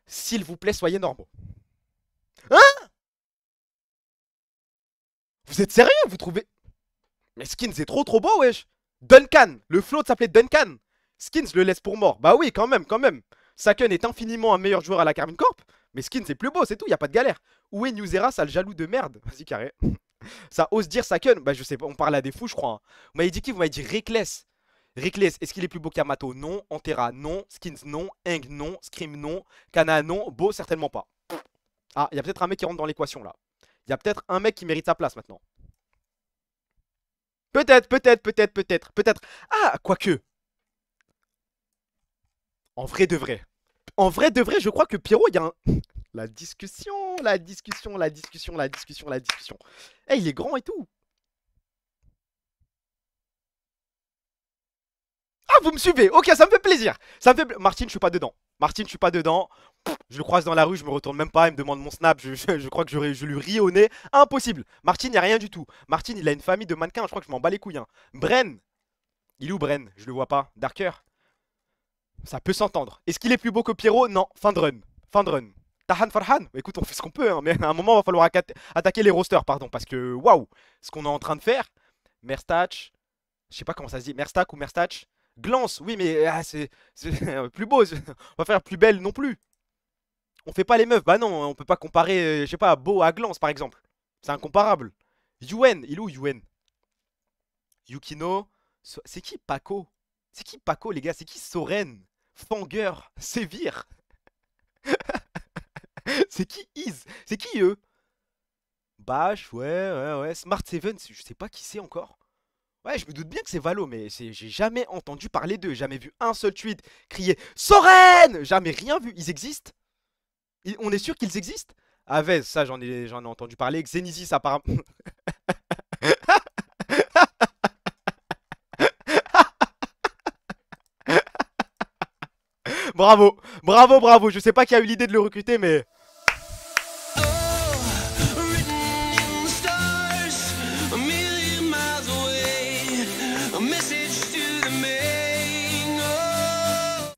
D: S'il vous plaît, soyez normaux. Hein? Vous êtes sérieux? Vous trouvez... Mais Skins est trop beau, wesh. Duncan. Le float s'appelait Duncan. Skins le laisse pour mort. Bah oui, quand même, quand même. Saken est infiniment un meilleur joueur à la Carmine Corp. Mais Skins c'est plus beau, c'est tout, y a pas de galère. Où est Newzera, ça le jaloux de merde? Vas-y, carré. Ça ose dire Saken. Bah je sais pas, on parle à des fous, je crois. Hein. Vous m'avez dit qui? Vous m'avez dit Reckless. Reckless, est-ce qu'il est plus beau qu'Yamato? Non. Antera, non. Skins, non. Eng, non. Scream, non. Kana, non. Beau, certainement pas. Ah, il y a peut-être un mec qui rentre dans l'équation là. Il y a peut-être un mec qui mérite sa place maintenant. Peut-être. Ah, quoique. En vrai de vrai. En vrai de vrai, je crois que Pierrot, il y a un... La discussion. Eh, il est grand et tout. Ah, vous me suivez. Ok, ça me fait plaisir. Martine, je suis pas dedans. Je le croise dans la rue, je me retourne même pas, il me demande mon snap, je crois que je lui ris au nez. Impossible. Martine, il n'y a rien du tout. Martine, il a une famille de mannequins, je crois que je m'en bats les couilles. Hein. Bren. Il est où Bren? Je le vois pas. Darker. Ça peut s'entendre. Est-ce qu'il est plus beau que Pierrot? Non. Fin de run. Tahan Farhan. Écoute, on fait ce qu'on peut, hein, mais à un moment, il va falloir attaquer les rosters, pardon. Parce que, waouh, ce qu'on est en train de faire. Merstach. Je sais pas comment ça se dit. Merstack ou Merstach. Glance, oui, mais c'est plus beau. On va faire plus belle non plus. On fait pas les meufs. Bah non, on peut pas comparer, je sais pas, beau à Glance, par exemple. C'est incomparable. Yuen, il est où Yuen? Yukino. C'est qui Paco? C'est qui Paco, les gars? C'est qui Soren? Fanger, Sévir. C'est qui Iz? C'est qui eux? Bash, ouais. Smart Seven, je sais pas qui c'est encore. Ouais, je me doute bien que c'est Valo, mais j'ai jamais entendu parler d'eux. Jamais vu un seul tweet crier Soren! Jamais rien vu. Ils existent? On est sûr qu'ils existent? Avez, ça j'en ai entendu parler. Xenizis apparemment. Bravo. Je sais pas qui a eu l'idée de le recruter, mais...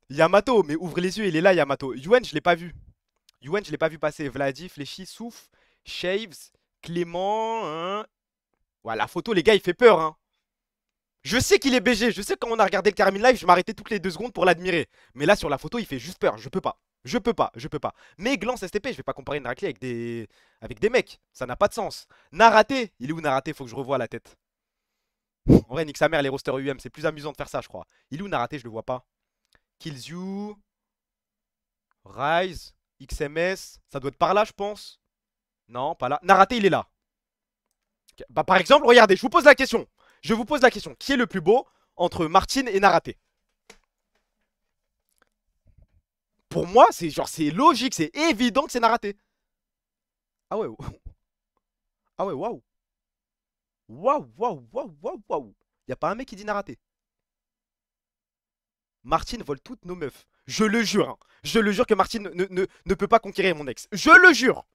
D: Yamato, mais ouvre les yeux, il est là Yamato. Yuen, je l'ai pas vu. Passer. Vladi, Fléchi, Souf, Shaves, Clément. Hein. Ouais, la photo, les gars, il fait peur. Hein. Je sais qu'il est BG. Je sais quand on a regardé le Carmine Live, je m'arrêtais toutes les 2 secondes pour l'admirer. Mais là, sur la photo, il fait juste peur. Je peux pas. Mais Glance STP, je vais pas comparer Narakli avec des mecs. Ça n'a pas de sens. Naraté, il est où Naraté? Faut que je revoie la tête. En vrai, nique sa mère, les rosters UM. C'est plus amusant de faire ça, je crois. Il est où Naraté? Je le vois pas. Kills You, Rise, XMS, ça doit être par là je pense. Non, pas là. Naraté il est là. Okay. Bah par exemple, regardez, je vous pose la question. Qui est le plus beau entre Martine et Naraté? Pour moi, c'est genre c'est logique, c'est évident que c'est Naraté. Ah ouais. Ah ouais, waouh. Waouh. Y'a pas un mec qui dit Naraté. Martine vole toutes nos meufs. Je le jure. Hein. Je le jure que Martine ne peut pas conquérir mon ex. Je le jure.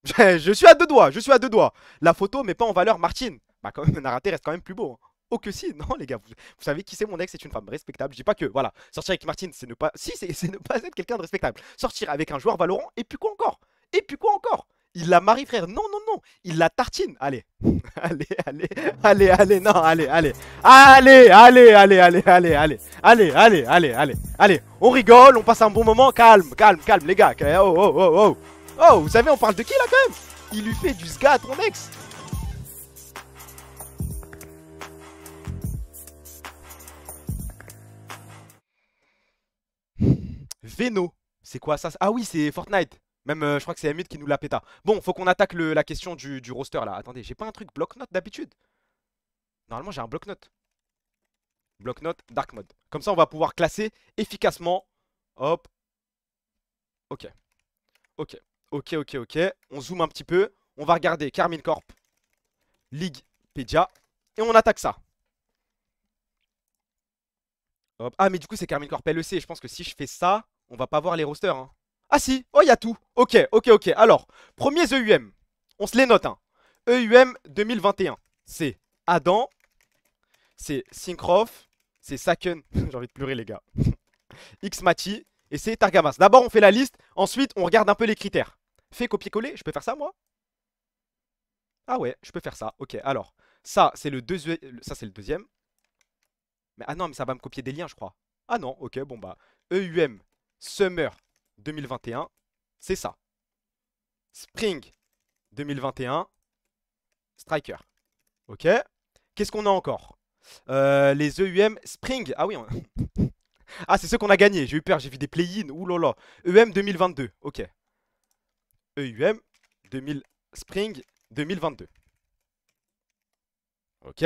D: Je suis à 2 doigts. La photo met pas en valeur Martine. Bah quand même, Naraté reste quand même plus beau. Hein. Oh que si. Non les gars, vous savez qui c'est mon ex? C'est une femme respectable. Je dis pas que, voilà, sortir avec Martine, c'est ne pas... Si, c'est ne pas être quelqu'un de respectable. Sortir avec un joueur Valorant, et puis quoi encore? Il la marie, frère. Non, non, non. Il la tartine. Allez. Allez, allez. Allez, allez. Non, allez, allez. Allez, allez, allez, allez, allez, allez. Allez, allez, allez, allez. Allez, on rigole, on passe un bon moment. Calme, calme, calme, les gars. Oh, oh, oh, oh. Oh, vous savez, on parle de qui là quand même? Il lui fait du sga à ton ex. Veno. C'est quoi ça? Ah oui, c'est Fortnite. Même, je crois que c'est Emid qui nous l'a péta. Bon, faut qu'on attaque la question du roster là. Attendez, j'ai pas un truc bloc-notes d'habitude? Normalement, j'ai un bloc-notes. Bloc-notes, dark mode. Comme ça, on va pouvoir classer efficacement. Hop. Ok. Ok. Ok, ok, ok. On zoome un petit peu. On va regarder Karmine Corp, Leaguepedia. Et on attaque ça. Hop. Ah, mais du coup, c'est Karmine Corp LEC. Je pense que si je fais ça, on va pas voir les rosters. Hein. Ah si, oh il y a tout. Ok, ok, ok. Alors, premiers EUM. On se les note. Hein. EUM 2021. C'est Adam. C'est Syncroft. C'est Saken. J'ai envie de pleurer les gars. Xmati. Et c'est Targamas. D'abord on fait la liste. Ensuite on regarde un peu les critères. Fait copier-coller. Je peux faire ça moi? Ah ouais, je peux faire ça. Ok, alors. Ça c'est le deuxième. Mais ah non, mais ça va me copier des liens je crois. Ah non, ok, bon bah. EUM Summer 2021. C'est ça. Spring 2021. Striker. Ok. Qu'est-ce qu'on a encore? Les EUM Spring. Ah oui. Ah, c'est ceux qu'on a gagnés. J'ai eu peur. J'ai vu des play-in. Ouh là là. EUM 2022. Ok. EUM 2000 Spring 2022. Ok.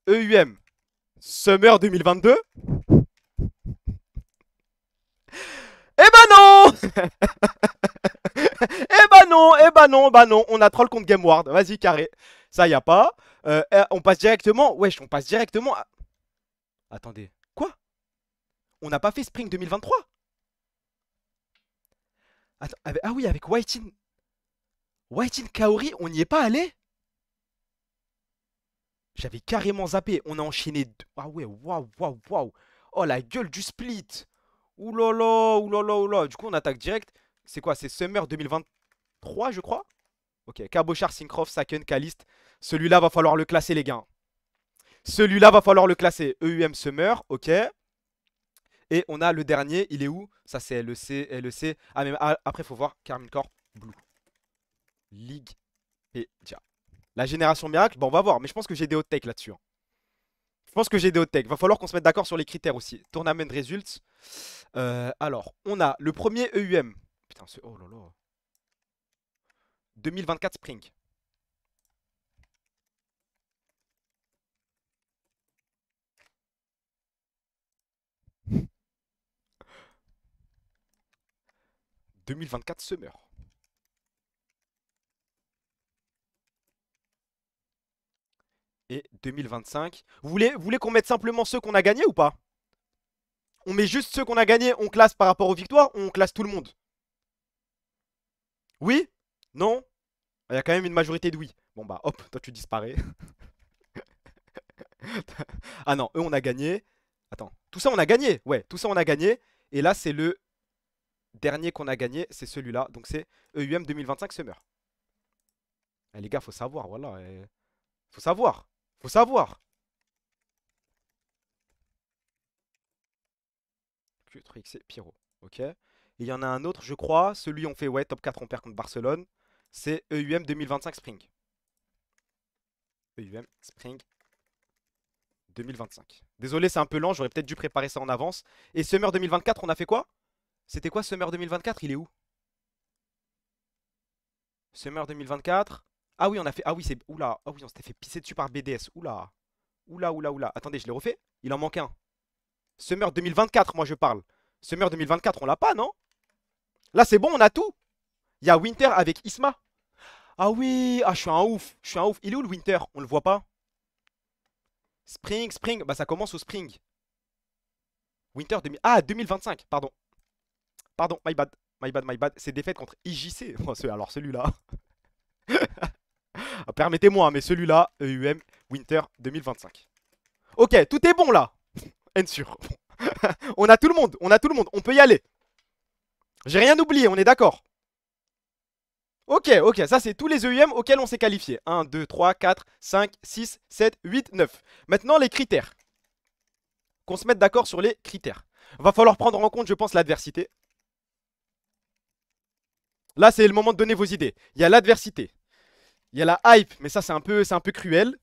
D: EUM Summer 2022. Eh ben non. Eh ben non. Eh ben non. Bah non. On a troll contre GameWard. Vas-y, carré. Ça, y a pas. On passe directement. Wesh, on passe directement à... Attendez. Quoi? On n'a pas fait Spring 2023? Attends, ah oui, avec Whitin Kaori, on n'y est pas allé? J'avais carrément zappé. On a enchaîné deux. Ah ouais, waouh, waouh, waouh. Oh, la gueule du split. Oulala, oulala, oulala. Du coup, on attaque direct. C'est quoi? C'est Summer 2023, je crois? Ok, Cabochard, Syncroft, Saken, Caliste. Celui-là, va falloir le classer, les gars. Celui-là, va falloir le classer. EUM Summer, ok. Et on a le dernier, il est où? Ça, c'est LEC, LEC. Ah, mais après, il faut voir Karmine Corp Blue. Leaguepedia. La génération miracle, bon, on va voir. Mais je pense que j'ai des hot takes là-dessus. Hein. Je pense que j'ai des hot takes. Va falloir qu'on se mette d'accord sur les critères aussi. Tournament Results. Alors, on a le premier EUM. Putain, c'est... Oh là là. 2024 Spring. « 2024 Summer. » Et 2025. Vous voulez qu'on mette simplement ceux qu'on a gagnés ou pas? On met juste ceux qu'on a gagnés, on classe par rapport aux victoires ou on classe tout le monde? Oui? Non? Il y a quand même une majorité de oui. Bon bah hop, toi tu disparais. Ah non, eux on a gagné. Attends, tout ça on a gagné. Ouais, tout ça on a gagné. Et là c'est le dernier qu'on a gagné, c'est celui-là. Donc c'est EUM 2025 Summer. Eh, les gars, faut savoir, voilà. Faut savoir. Faut savoir. Q3X et Pyro. Ok. Et il y en a un autre, je crois. Celui on fait, ouais, top 4, on perd contre Barcelone. C'est EUM 2025 Spring. EUM Spring 2025. Désolé, c'est un peu lent, j'aurais peut-être dû préparer ça en avance. Et Summer 2024, on a fait quoi? C'était quoi Summer 2024? Il est où? Summer 2024. Ah oui, on a fait... Ah oui, c'est... Oula. Ah oui, on s'était fait pisser dessus par BDS. Oula. Oula, oula, oula. Attendez, je l'ai refait? Il en manque un. Summer 2024, moi je parle. Summer 2024, on l'a pas, non? Là, c'est bon, on a tout. Il y a Winter avec Isma. Ah oui. Ah, je suis un ouf. Je suis un ouf. Il est où le Winter? On le voit pas? Spring, Spring. Bah, ça commence au Spring. Winter 2000... Ah, 2025, pardon. Pardon, my bad. My bad, my bad. C'est défaite contre IJC. Alors, celui-là... Permettez-moi, mais celui-là, EUM Winter 2025. Ok, tout est bon là. Ensure. On a tout le monde, on a tout le monde, on peut y aller. J'ai rien oublié, on est d'accord. Ok, ok, ça c'est tous les EUM auxquels on s'est qualifié. 1, 2, 3, 4, 5, 6, 7, 8, 9. Maintenant les critères. Qu'on se mette d'accord sur les critères. Va falloir prendre en compte, je pense, l'adversité. Là, c'est le moment de donner vos idées. Il y a l'adversité. Il y a la hype, mais ça, c'est un peu cruel.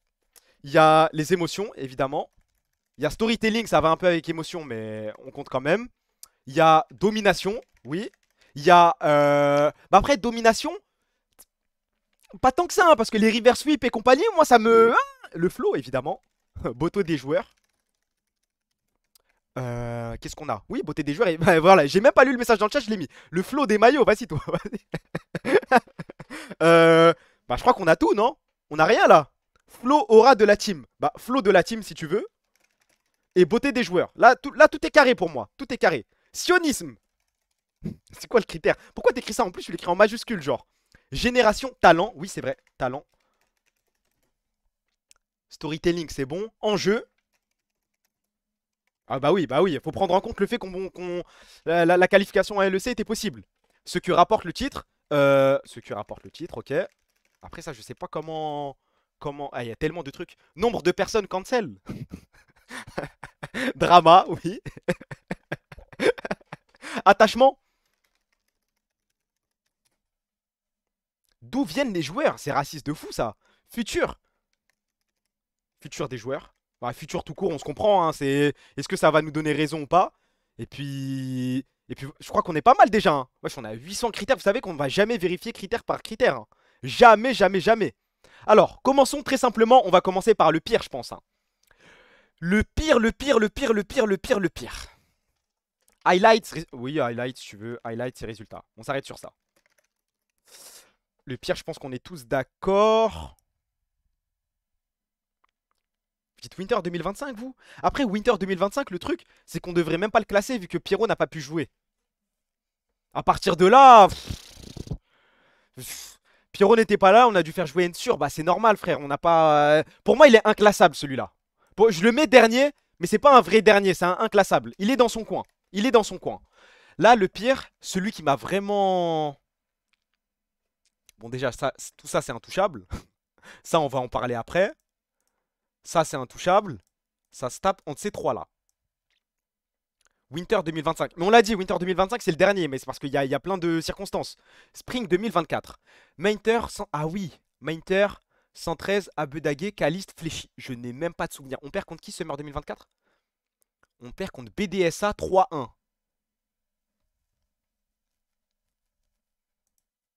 D: Il y a les émotions, évidemment. Il y a storytelling, ça va un peu avec émotion, mais on compte quand même. Il y a domination, oui. Il y a... Bah après, domination, pas tant que ça, hein, parce que les reverse sweep et compagnie, moi, ça me... Le flow, évidemment. Beauté des joueurs. Qu'est-ce qu'on a? Oui, beauté des joueurs. Et... bah, voilà, j'ai même pas lu le message dans le chat, je l'ai mis. Le flow des maillots, vas-y toi. Bah, je crois qu'on a tout, non? On a rien là. Flow aura de la team. Bah, flow de la team si tu veux. Et beauté des joueurs. Là, tout est carré pour moi. Tout est carré. Sionisme. C'est quoi le critère? Pourquoi t'écris ça en plus? Tu l'écris en majuscule, genre. Génération, talent. Oui, c'est vrai. Talent. Storytelling, c'est bon. Enjeu. Ah bah oui, faut prendre en compte le fait la qualification à LEC était possible. Ce que rapporte le titre, ok. Après ça, je sais pas comment... Ah, il y a tellement de trucs. Nombre de personnes cancel. Drama, oui. Attachement. D'où viennent les joueurs? C'est raciste de fou ça. Futur. Futur des joueurs. Bah, futur tout court, on se comprend, hein, est-ce que ça va nous donner raison ou pas? Et puis... je crois qu'on est pas mal déjà, hein. Wesh, on a 800 critères, vous savez qu'on ne va jamais vérifier critère par critère, hein. Jamais, jamais, jamais. Alors, commençons très simplement, on va commencer par le pire, je pense, hein. Le pire. Highlights, oui, highlights, si tu veux, highlights, c'est résultats. On s'arrête sur ça. Le pire, je pense qu'on est tous d'accord. Dites Winter 2025, vous? Après, Winter 2025, le truc, c'est qu'on devrait même pas le classer vu que Pierrot n'a pas pu jouer. À partir de là... Pierrot n'était pas là, on a dû faire jouer Ensure. Bah, c'est normal, frère. On n'a pas... Pour moi, il est inclassable, celui-là. Je le mets dernier, mais c'est pas un vrai dernier, c'est un inclassable. Il est dans son coin. Il est dans son coin. Là, le pire, celui qui m'a vraiment... Bon, déjà, ça, tout ça, c'est intouchable. Ça, on va en parler après. Ça, c'est intouchable. Ça se tape entre ces trois-là. Winter 2025. Mais on l'a dit, Winter 2025, c'est le dernier. Mais c'est parce qu'il y a plein de circonstances. Spring 2024. Mainter, ah oui. Mainter, 113, Abedagué, Caliste, Fléchi. Je n'ai même pas de souvenir. On perd contre qui, Summer 2024? On perd contre BDSA 3-1.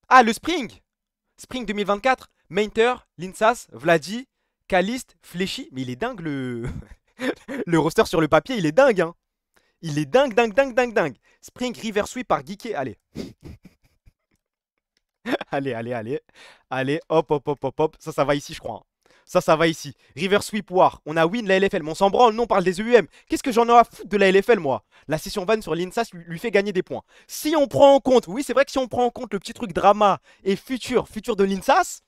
D: Ah, le Spring. Spring 2024. Mainter, Linsas, Vladi, Caliste, Fléchi. Mais il est dingue le... le roster sur le papier, il est dingue, hein. Il est dingue. Spring River Sweep par Geeké. Allez. Allez, hop. Ça va ici, je crois, hein. Ça va ici. River Sweep War. On a win la LFL. Mais on s'en branle, non, on parle des EUM. Qu'est-ce que j'en ai à foutre de la LFL, moi? La session van sur l'INSAS lui fait gagner des points. Si on prend en compte, oui, c'est vrai que si on prend en compte le petit truc drama et futur de l'INSAS...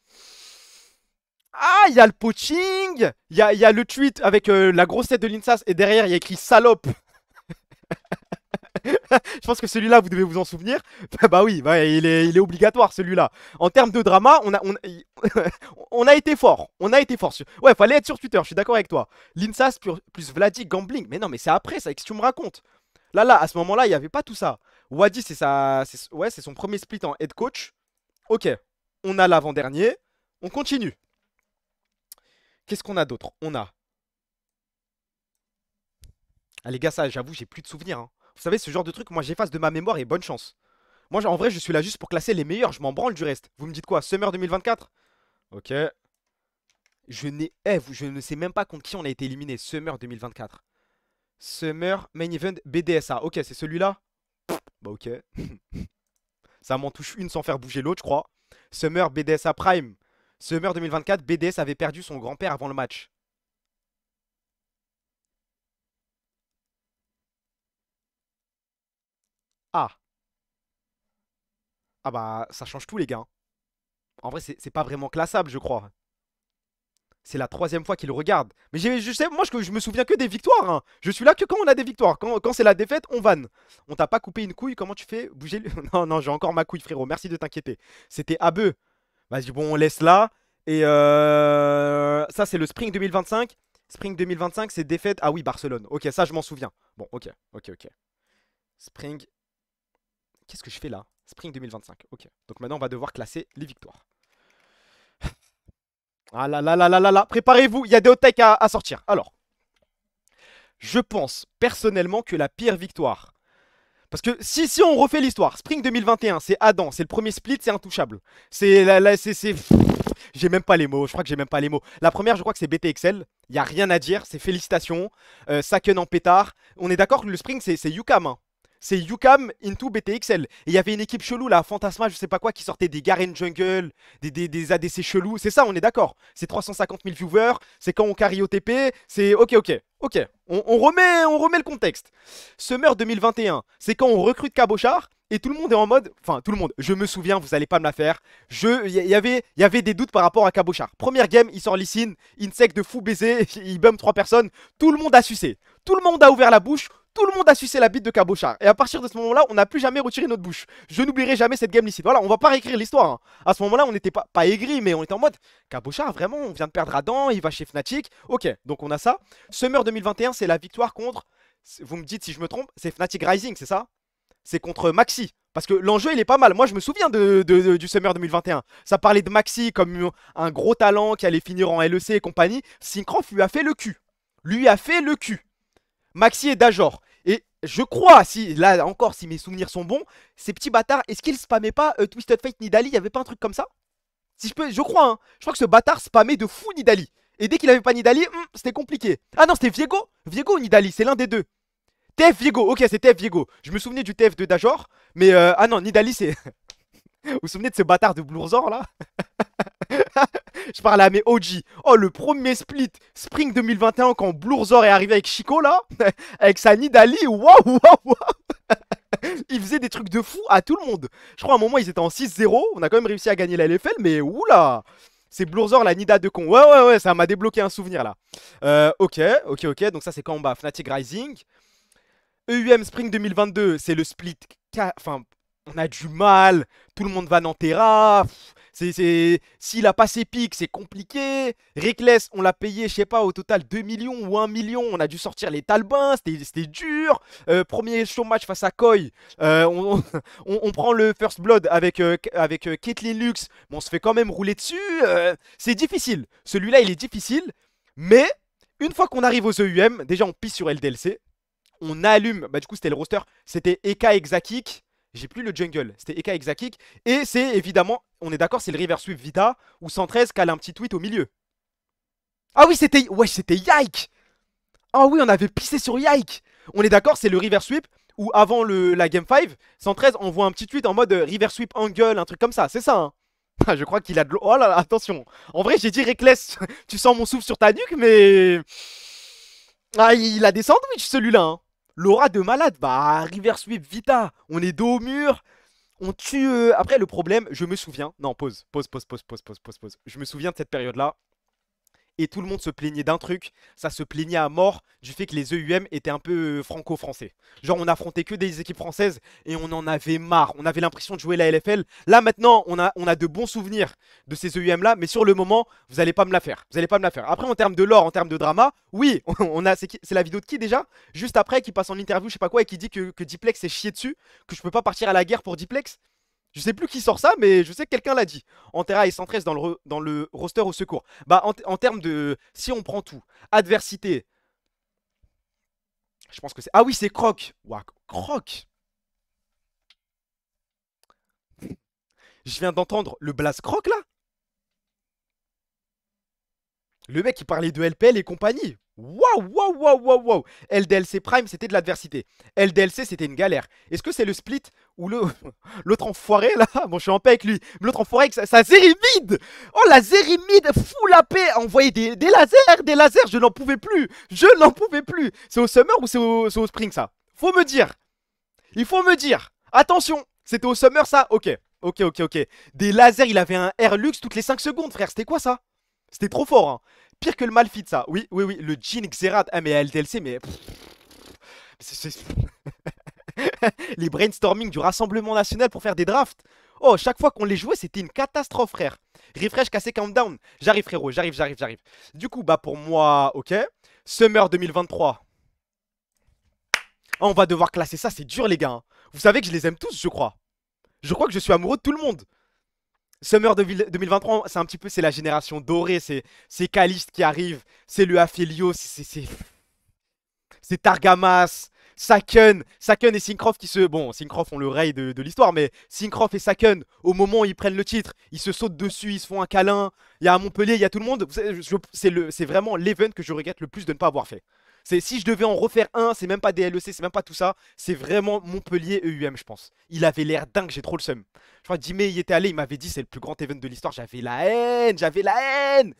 D: Ah, il y a le poaching. Il y a le tweet avec la grosse tête de l'INSAS. Et derrière, il y a écrit salope. Je pense que celui-là, vous devez vous en souvenir. Bah oui, bah, il est obligatoire celui-là. En termes de drama, on a été fort. Ouais, fallait être sur Twitter, je suis d'accord avec toi. Linsas plus Vladi Gambling. Mais non, mais c'est après ça, qu'est-ce que tu me racontes? Là, à ce moment-là, il n'y avait pas tout ça. Wadi, c'est son premier split en head coach. Ok, on a l'avant-dernier. On continue. Qu'est-ce qu'on a d'autre? On a... Ah les gars, ça, j'avoue, j'ai plus de souvenirs, hein. Vous savez, ce genre de truc, moi j'efface de ma mémoire et bonne chance. Moi, en vrai, je suis là juste pour classer les meilleurs. Je m'en branle du reste. Vous me dites quoi? Summer 2024? Ok. Je ne sais même pas contre qui on a été éliminé. Summer 2024. Summer Main Event BDSA. Ok, c'est celui-là? Bah ok. Ça m'en touche une sans faire bouger l'autre, je crois. Summer BDSA Prime. Summer 2024, BDS avait perdu son grand-père avant le match. Ah. Ah bah, ça change tout, les gars. En vrai, c'est pas vraiment classable, je crois. C'est la 3e fois qu'il regarde. Mais je sais, moi je me souviens que des victoires. Hein. Je suis là que quand on a des victoires. Quand c'est la défaite, on vanne. On t'a pas coupé une couille, comment tu fais bouger le... Non, non, j'ai encore ma couille, frérot. Merci de t'inquiéter. C'était Abeu. Vas-y, bon, on laisse là. Et ça, c'est le Spring 2025. Spring 2025, c'est défaite. Ah oui, Barcelone. Ok, ça, je m'en souviens. Bon, ok. Spring. Qu'est-ce que je fais là? Spring 2025. Ok. Donc maintenant, on va devoir classer les victoires. Ah là là là là là là. Préparez-vous, il y a des hot takes à sortir. Alors, je pense personnellement que la pire victoire. Parce que si on refait l'histoire, Spring 2021, c'est Adam, c'est le premier split, c'est intouchable. J'ai même pas les mots, je crois que j'ai même pas les mots. La première, je crois que c'est BTXL, il n'y a rien à dire, c'est félicitations. Saken en pétard. On est d'accord que le Spring, c'est UCAM. Hein. C'est UCAM into BTXL. Et il y avait une équipe chelou là, Fantasma, je sais pas quoi, qui sortait des Garen Jungle, des ADC chelous. C'est ça, on est d'accord. C'est 350 000 viewers, c'est quand on carry OTP, c'est ok. On remet le contexte. Summer 2021, c'est quand on recrute Cabochard et tout le monde est en mode... Enfin, tout le monde, je me souviens, vous allez pas me la faire. Il y avait des doutes par rapport à Cabochard. Première game, il sort Lee Sin, insect de fou baiser, il bum 3 personnes. Tout le monde a sucé. Tout le monde a ouvert la bouche. Tout le monde a sucé la bite de Cabochard. Et à partir de ce moment-là, on n'a plus jamais retiré notre bouche. Je n'oublierai jamais cette game licite. Voilà, on va pas réécrire l'histoire. Hein. À ce moment-là, on n'était pas aigris, mais on était en mode Cabochard, vraiment, on vient de perdre Adam, il va chez Fnatic. Ok, donc on a ça. Summer 2021, c'est la victoire contre... Vous me dites si je me trompe, c'est Fnatic Rising, c'est ça? C'est contre Maxi. Parce que l'enjeu, il est pas mal. Moi, je me souviens du Summer 2021. Ça parlait de Maxi comme un gros talent qui allait finir en LEC et compagnie. Syncroft lui a fait le cul. Maxi et Dajor. Et je crois, si mes souvenirs sont bons, ces petits bâtards, est-ce qu'ils spammaient pas Twisted Fate Nidalee? Il y avait pas un truc comme ça? Si je crois, hein. Je crois que ce bâtard spammait de fou Nidalee. Et dès qu'il avait pas Nidalee, c'était compliqué. Ah non, c'était Viego. Viego ou Nidalee, c'est l'un des deux. TF Viego, ok, c'est TF Viego. Je me souvenais du TF de Dajor, mais ah non, Nidalee c'est... Vous vous souvenez de ce bâtard de Blurzor là? Je parle à mes OG. Oh, le premier split Spring 2021 quand Blurzor est arrivé avec Chico là, avec sa Nidalee, waouh. Il faisait des trucs de fou à tout le monde. Je crois à un moment ils étaient en 6-0, on a quand même réussi à gagner la LFL, mais oula. C'est Blurzor la Nida de con. Ouais, ça m'a débloqué un souvenir là. Ok, donc ça c'est quand on bat Fnatic Rising. EUM Spring 2022, c'est le split. Enfin, on a du mal. Tout le monde va dans Terra. S'il a pas ses pics, c'est compliqué. Reckless, on l'a payé, je sais pas, au total 2 millions ou 1 million. On a dû sortir les Talbins, c'était dur. Premier show match face à Koi. On prend le First Blood avec Caitlyn Lux. Mais on se fait quand même rouler dessus. C'est difficile. Celui-là, il est difficile. Mais une fois qu'on arrive aux EUM, déjà on pisse sur LDLC. On allume, bah du coup c'était le roster, c'était Eka Exakik. J'ai plus le jungle, c'était Eka Exakik. Et c'est évidemment, on est d'accord, c'est le River Sweep Vita où 113 cale un petit tweet au milieu. Ah oui, c'était Yike. Ah oui, on avait pissé sur Yike. On est d'accord, c'est le River Sweep où avant la Game 5, 113 envoie un petit tweet en mode River Sweep Angle, un truc comme ça, c'est ça hein. Je crois qu'il a de l'eau. Oh là là, attention. En vrai, j'ai dit Reckless, tu sens mon souffle sur ta nuque, mais... Ah, il a des sandwichs celui-là hein. L'aura de malade, bah River Sweep Vita, on est dos au mur, on tue... Après le problème, je me souviens, non pause. Je me souviens de cette période-là, et tout le monde se plaignait d'un truc, ça se plaignait à mort du fait que les EUM étaient un peu franco-français. Genre on affrontait que des équipes françaises et on en avait marre, on avait l'impression de jouer la LFL. Là maintenant, on a de bons souvenirs de ces EUM là, mais sur le moment, vous allez pas me la faire. Après en termes de lore, en termes de drama, oui, c'est la vidéo de qui déjà? Juste après, qui passe en interview, je sais pas quoi, et qui dit que Diplex s'est chié dessus, que je peux pas partir à la guerre pour Diplex. Je sais plus qui sort ça, mais je sais que quelqu'un l'a dit. Antera et 113 dans le roster au secours. Bah, en termes de... Si on prend tout, adversité... Je pense que c'est... Ah oui, c'est Croc. Ouah, Croc. Je viens d'entendre le Blaze Croc, là. Le mec, il parlait de LPL et compagnie. Waouh. LDLC Prime, c'était de l'adversité. LDLC, c'était une galère. Est-ce que c'est le split où l'autre enfoiré, là, bon, je suis en paix avec lui, mais l'autre enfoiré avec sa Zérimide. Oh, la Zérimide, fou la paix, envoyer des lasers, je n'en pouvais plus. C'est au Summer ou c'est au Spring, ça? Faut me dire. Il faut me dire. Attention, c'était au Summer, ça? Ok. Des lasers, il avait un Air Lux toutes les 5 secondes, frère. C'était quoi, ça? C'était trop fort, hein. Pire que le Malfit, ça. Oui, oui, oui. Le Jhin Xerath. Ah, mais LDLC, mais. Les brainstorming du Rassemblement National pour faire des drafts. Oh, chaque fois qu'on les jouait, c'était une catastrophe, frère. Refresh, cassé, countdown. J'arrive, frérot. J'arrive. Du coup, bah, pour moi, ok. Summer 2023. Oh, on va devoir classer ça. C'est dur, les gars. Hein. Vous savez que je les aime tous, je crois. Je crois que je suis amoureux de tout le monde. Summer 2023, c'est un petit peu, c'est la génération dorée, c'est Caliste qui arrive, c'est le Aphelios, c'est Targamas, Saken et Syncroft qui se... Bon, Syncroft on le rail de l'histoire, mais Syncroft et Saken, au moment où ils prennent le titre, ils se sautent dessus, ils se font un câlin, il y a à Montpellier, il y a tout le monde, c'est vraiment l'event que je regrette le plus de ne pas avoir fait. Si je devais en refaire un, c'est même pas des LEC, c'est même pas tout ça. C'est vraiment Montpellier EUM, je pense. Il avait l'air dingue, j'ai trop le seum. Je crois que Dimé y était allé, il m'avait dit c'est le plus grand event de l'histoire. J'avais la haine.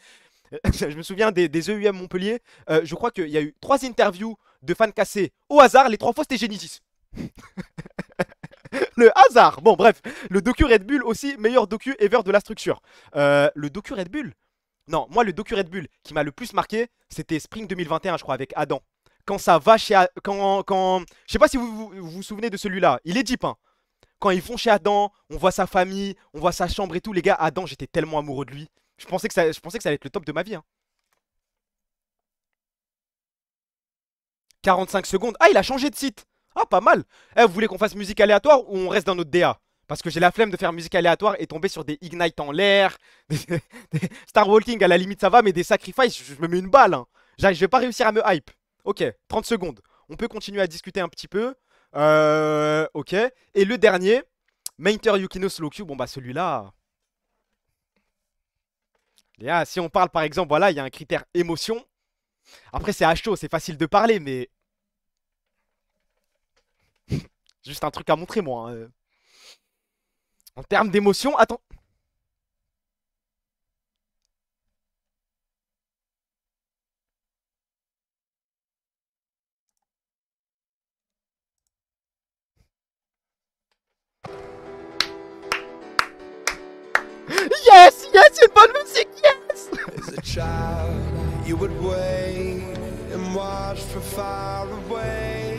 D: Je me souviens des EUM Montpellier. Je crois qu'il y a eu 3 interviews de fans cassés au hasard. Les 3 fois c'était Genesis. Le hasard. Bon, bref. Le docu Red Bull aussi, meilleur docu ever de la structure. Le docu Red Bull. Non, moi le docu Red Bull qui m'a le plus marqué, c'était Spring 2021, je crois, avec Adam. Quand ça va chez... Je sais pas si vous souvenez de celui-là. Il est deep, hein. Quand ils vont chez Adam, on voit sa famille, on voit sa chambre et tout. Les gars, Adam, j'étais tellement amoureux de lui. Je pensais que ça allait être le top de ma vie. Hein. 45 secondes. Ah, il a changé de site. Ah, pas mal. Eh, vous voulez qu'on fasse musique aléatoire ou on reste dans notre DA? Parce que j'ai la flemme de faire musique aléatoire et tomber sur des Ignite en l'air. Des Star Walking, à la limite, ça va, mais des Sacrifice, je me mets une balle. Hein. Je vais pas réussir à me hype. Ok, 30 secondes. On peut continuer à discuter un petit peu. Ok. Et le dernier, Mainter Yukino Slow Q. Bon, bah, celui-là. Si on parle, par exemple, voilà, il y a un critère émotion. Après, c'est à chaud, c'est facile de parler, mais. Juste un truc à montrer, moi. Hein. En termes d'émotion, attends. Yes, yes, une bonne musique, yes.
B: As a child, you would wait and watch from far away.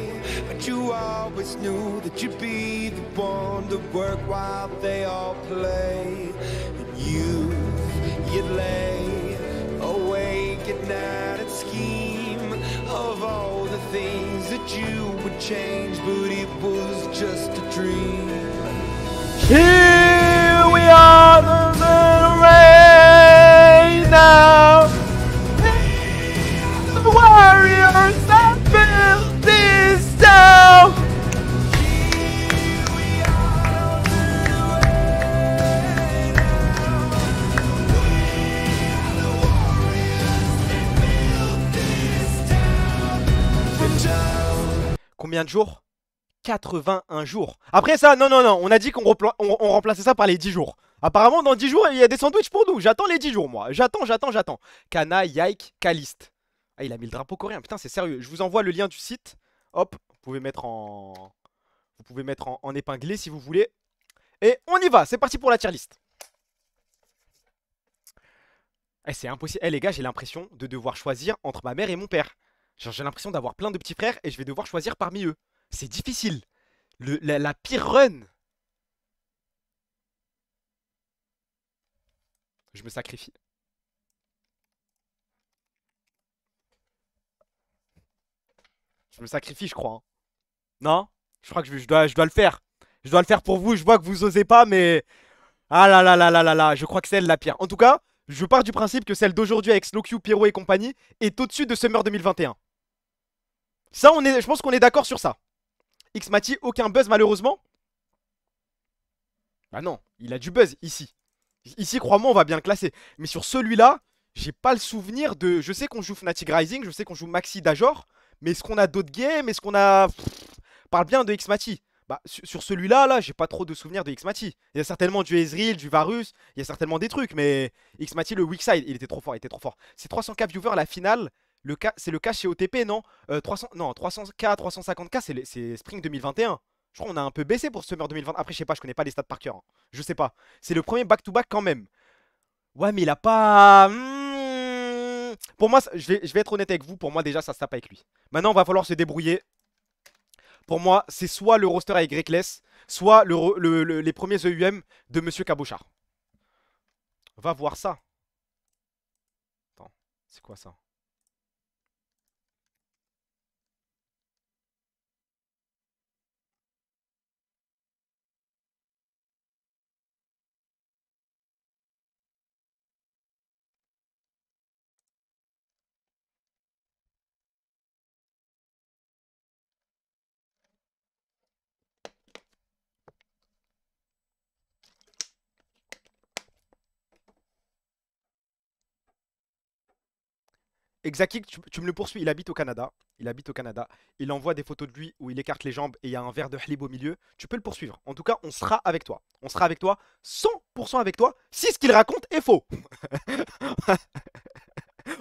B: But you always knew that you'd be the one to work while they all play. And you'd lay awake at night and scheme of all the things that you would change, but it was just a dream.
D: Here we are, the rain now. The warriors that built this town. Combien de jours? 81 jours. Après ça, non, on a dit qu'on remplaçait ça par les 10 jours. Apparemment, dans 10 jours, il y a des sandwichs pour nous. J'attends les 10 jours, moi. J'attends. Kana, Yike, Caliste. Ah, il a mis le drapeau coréen. Putain, c'est sérieux. Je vous envoie le lien du site. Hop, vous pouvez mettre en épinglé si vous voulez. Et on y va. C'est parti pour la tier list. Eh, c'est impossible. Eh, les gars, j'ai l'impression de devoir choisir entre ma mère et mon père. J'ai l'impression d'avoir plein de petits frères et je vais devoir choisir parmi eux. C'est difficile. La pire run. Je me sacrifie. Je me sacrifie, je crois. Hein. Non? Je crois que je dois le faire. Je dois le faire pour vous. Je vois que vous osez pas, mais... Ah là là là là là là. Je crois que c'est elle la pire. En tout cas, je pars du principe que celle d'aujourd'hui avec Slowq, Pyro et compagnie est au-dessus de Summer 2021. Ça, je pense qu'on est d'accord sur ça. Xmati, aucun buzz malheureusement. Bah non, il a du buzz ici. Ici, crois-moi, on va bien le classer. Mais sur celui-là, j'ai pas le souvenir de... Je sais qu'on joue Fnatic Rising, je sais qu'on joue Maxi Dajor. Mais est-ce qu'on a d'autres games? Est-ce qu'on a... Parle bien de Xmati. Bah, sur celui-là, là, j'ai pas trop de souvenirs de Xmati. Il y a certainement du Ezreal, du Varus, il y a certainement des trucs, mais Xmati, le weak side, il était trop fort, C'est 300k viewers à la finale. C'est le cas chez OTP, non 300k, 350k, c'est Spring 2021. Je crois qu'on a un peu baissé pour Summer 2020. Après, je sais pas, je connais pas les stats par cœur. Hein. Je sais pas. C'est le premier back-to-back quand même. Ouais, mais il a pas... Pour moi, je vais être honnête avec vous. Pour moi, déjà, ça se tape avec lui. Maintenant, il va falloir se débrouiller. Pour moi, c'est soit le roster avec Reckless, soit les premiers EUM de Monsieur Cabochard. Va voir ça. Attends, c'est quoi ça? Exakik, tu me le poursuis, il habite au Canada. Il habite au Canada. Il envoie des photos de lui où il écarte les jambes et il y a un verre de halib au milieu. Tu peux le poursuivre. En tout cas, on sera avec toi. On sera avec toi, 100% avec toi, si ce qu'il raconte est faux.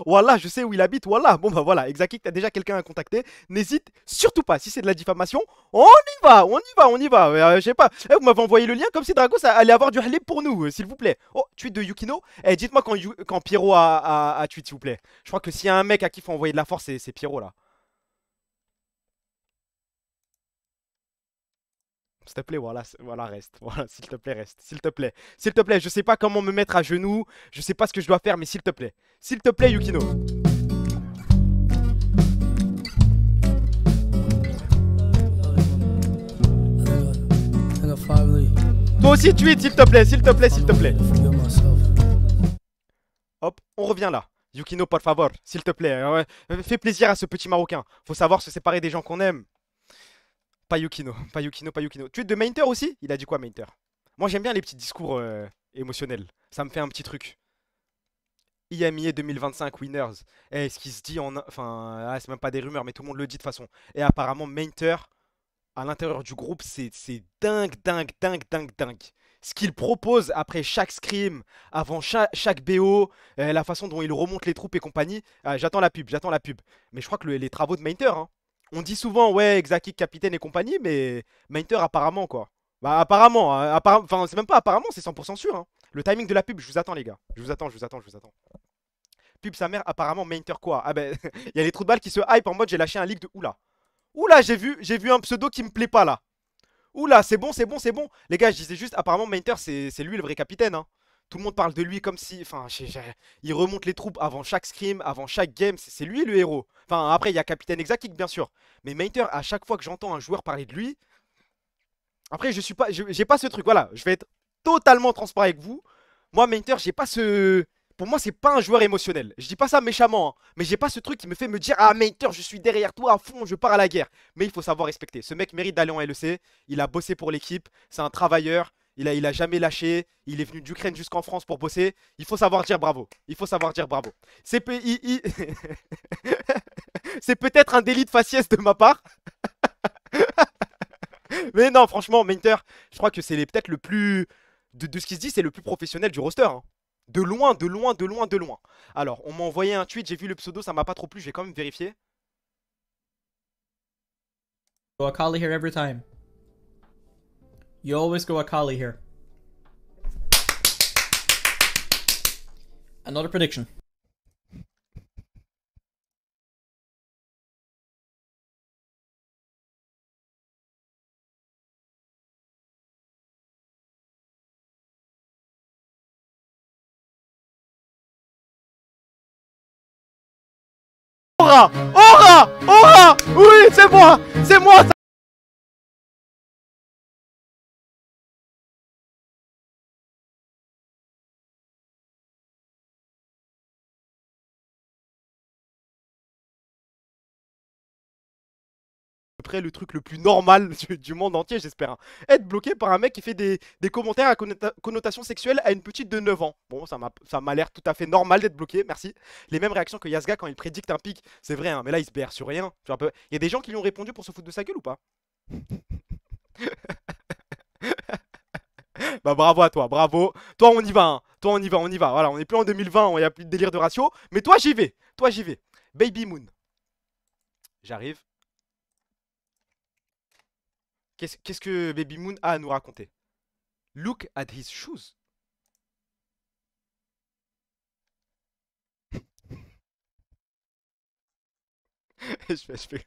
D: Wallah, je sais où il habite. Wallah, bon bah voilà, Exakik, t'as déjà quelqu'un à contacter. N'hésite surtout pas. Si c'est de la diffamation, on y va, on y va, on y va. Je sais pas. Vous m'avez envoyé le lien comme si Dragos allait avoir du halib pour nous, s'il vous plaît. Oh, tweet de Yukino. Dites-moi quand Pierrot a tweet, s'il vous plaît. Je crois que s'il y a un mec à qui il faut envoyer de la force, c'est Pierrot là. S'il te plaît, voilà, reste. Voilà, s'il te plaît, reste. S'il te plaît. S'il te plaît, je sais pas comment me mettre à genoux. Je sais pas ce que je dois faire, mais s'il te plaît. S'il te plaît, Yukino. Toi aussi, tweet, s'il te plaît, s'il te plaît, s'il te plaît. Hop, on revient là. Yukino, por favor, s'il te plaît. Fais plaisir à ce petit Marocain. Faut savoir se séparer des gens qu'on aime. Pas Yukino, pas Yukino, pas Yukino. Tweet de Mainter aussi? Il a dit quoi, Mainter? Moi, j'aime bien les petits discours émotionnels. Ça me fait un petit truc. IMIA 2025 winners. Ce qui se dit en... Enfin, c'est même pas des rumeurs, mais tout le monde le dit de toute façon. Et apparemment, Mainter, à l'intérieur du groupe, c'est dingue, dingue, dingue, dingue, dingue. Ce qu'il propose après chaque scrim, avant chaque BO, la façon dont il remonte les troupes et compagnie. J'attends la pub, j'attends la pub. Mais je crois que les travaux de Mainter, hein, on dit souvent, ouais, Exakik, capitaine et compagnie, mais Mainter apparemment, quoi. Bah apparemment, hein, enfin c'est même pas apparemment, c'est 100% sûr. Hein. Le timing de la pub, je vous attends les gars. Je vous attends, je vous attends, je vous attends. Pub sa mère, apparemment Mainter quoi? Ah ben, il y a les trous de balles qui se hype en mode j'ai lâché un leak de... Oula. Oula, j'ai vu un pseudo qui me plaît pas là. Oula, c'est bon, c'est bon, c'est bon. Les gars, je disais juste, apparemment Mainter c'est lui le vrai capitaine. Hein. Tout le monde parle de lui comme si... Enfin, il remonte les troupes avant chaque scrim, avant chaque game. C'est lui le héros. Enfin, après, il y a Capitaine Exakik, bien sûr. Mais Mainter, à chaque fois que j'entends un joueur parler de lui... Après, je suis pas... J'ai pas ce truc, voilà. Je vais être totalement transparent avec vous. Moi, Mainter, j'ai pas ce... Pour moi, c'est pas un joueur émotionnel. Je dis pas ça méchamment, hein, mais j'ai pas ce truc qui me fait me dire ah Mainter, je suis derrière toi à fond, je pars à la guerre. Mais il faut savoir respecter. Ce mec mérite d'aller en LEC. Il a bossé pour l'équipe. C'est un travailleur. Il a jamais lâché. Il est venu d'Ukraine jusqu'en France pour bosser. Il faut savoir dire bravo. Il faut savoir dire bravo. C'est c'est peut-être un délit de faciès de ma part. Mais non, franchement, Mainter, je crois que c'est peut-être le plus... De ce qui se dit, c'est le plus professionnel du roster. Hein. De loin, de loin, de loin, de loin. Alors, on m'a envoyé un tweet, j'ai vu le pseudo, ça m'a pas trop plu, je vais quand même vérifier.
K: Go Akali here every time. You always go Akali here. Another prediction.
D: Aura! Aura! Aura! Oui, c'est moi! C'est moi ça. Après le truc le plus normal du monde entier, j'espère. Hein. Être bloqué par un mec qui fait des commentaires à connotation sexuelle à une petite de 9 ans. Bon, ça m'a l'air tout à fait normal d'être bloqué, merci. Les mêmes réactions que Yasga quand il prédicte un pic, c'est vrai, hein, mais là il se BR sur rien. Il y a des gens qui lui ont répondu pour se foutre de sa gueule ou pas? Bah bravo à toi, bravo. Toi on y va, hein. Toi on y va, on y va. Voilà, on est plus en 2020, il n'y a plus de délire de ratio. Mais toi j'y vais, toi j'y vais. Baby Moon. J'arrive. Qu'est-ce que Baby Moon a à nous raconter? Look at his shoes. je fais...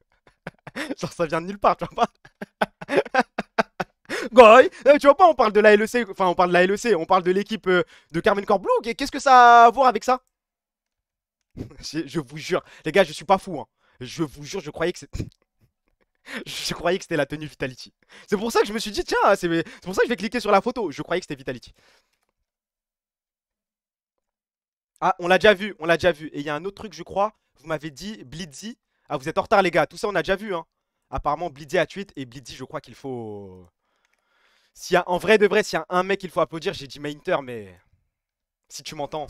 D: Genre ça vient de nulle part, tu vois pas. Goy, tu vois pas, on parle de la LEC, enfin on parle de la LEC, on parle de l'équipe de Carmen Corblou, qu'est-ce que ça a à voir avec ça? Je vous jure, les gars, je suis pas fou, hein. Je vous jure, je croyais que c'était... Je croyais que c'était la tenue Vitality. C'est pour ça que je me suis dit, tiens, c'est pour ça que je vais cliquer sur la photo. Je croyais que c'était Vitality. Ah, on l'a déjà vu, on l'a déjà vu. Et il y a un autre truc, je crois. Vous m'avez dit Blitzy. Ah, vous êtes en retard, les gars. Tout ça, on a déjà vu, hein. Apparemment, Blitzy a tweet. Et Blitzy, je crois qu'il faut... S'il y a, en vrai de vrai, s'il y a un mec qu'il faut applaudir, j'ai dit Mainter, mais... Si tu m'entends...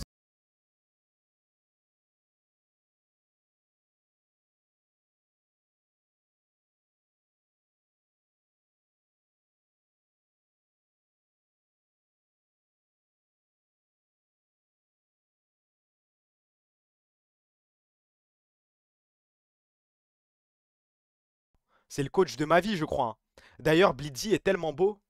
D: C'est le coach de ma vie, je crois, hein. D'ailleurs, Blitzy est tellement beau.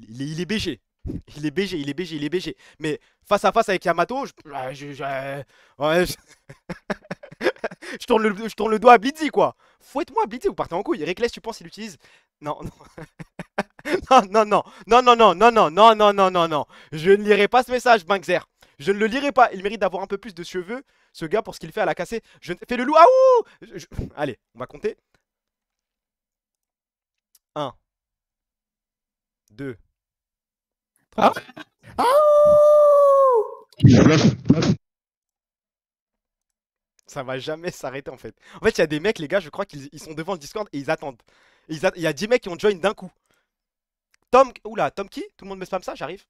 D: Il est BG. Il est BG, il est BG, il est BG. Mais face à face avec Yamato, ouais, je tourne le doigt à Blitzy, quoi. Fouette-moi, Blitzy, vous partez en couille. Reckless, tu penses qu'il utilise... Non, non. Non, non, non, non, non, non, non, non, non, non, non, non. Je ne lirai pas ce message, Bankzer. Je ne le lirai pas. Il mérite d'avoir un peu plus de cheveux, ce gars, pour ce qu'il fait à la cassée. Je fais le loup. Ah ouh Allez, on va compter. 1, 2, 3. Ça va jamais s'arrêter en fait. En fait, il y a des mecs, les gars, je crois qu'ils sont devant le Discord et ils attendent. Il y a 10 mecs qui ont join d'un coup. Tom... Oula, Tom qui? Tout le monde me spam ça, j'arrive.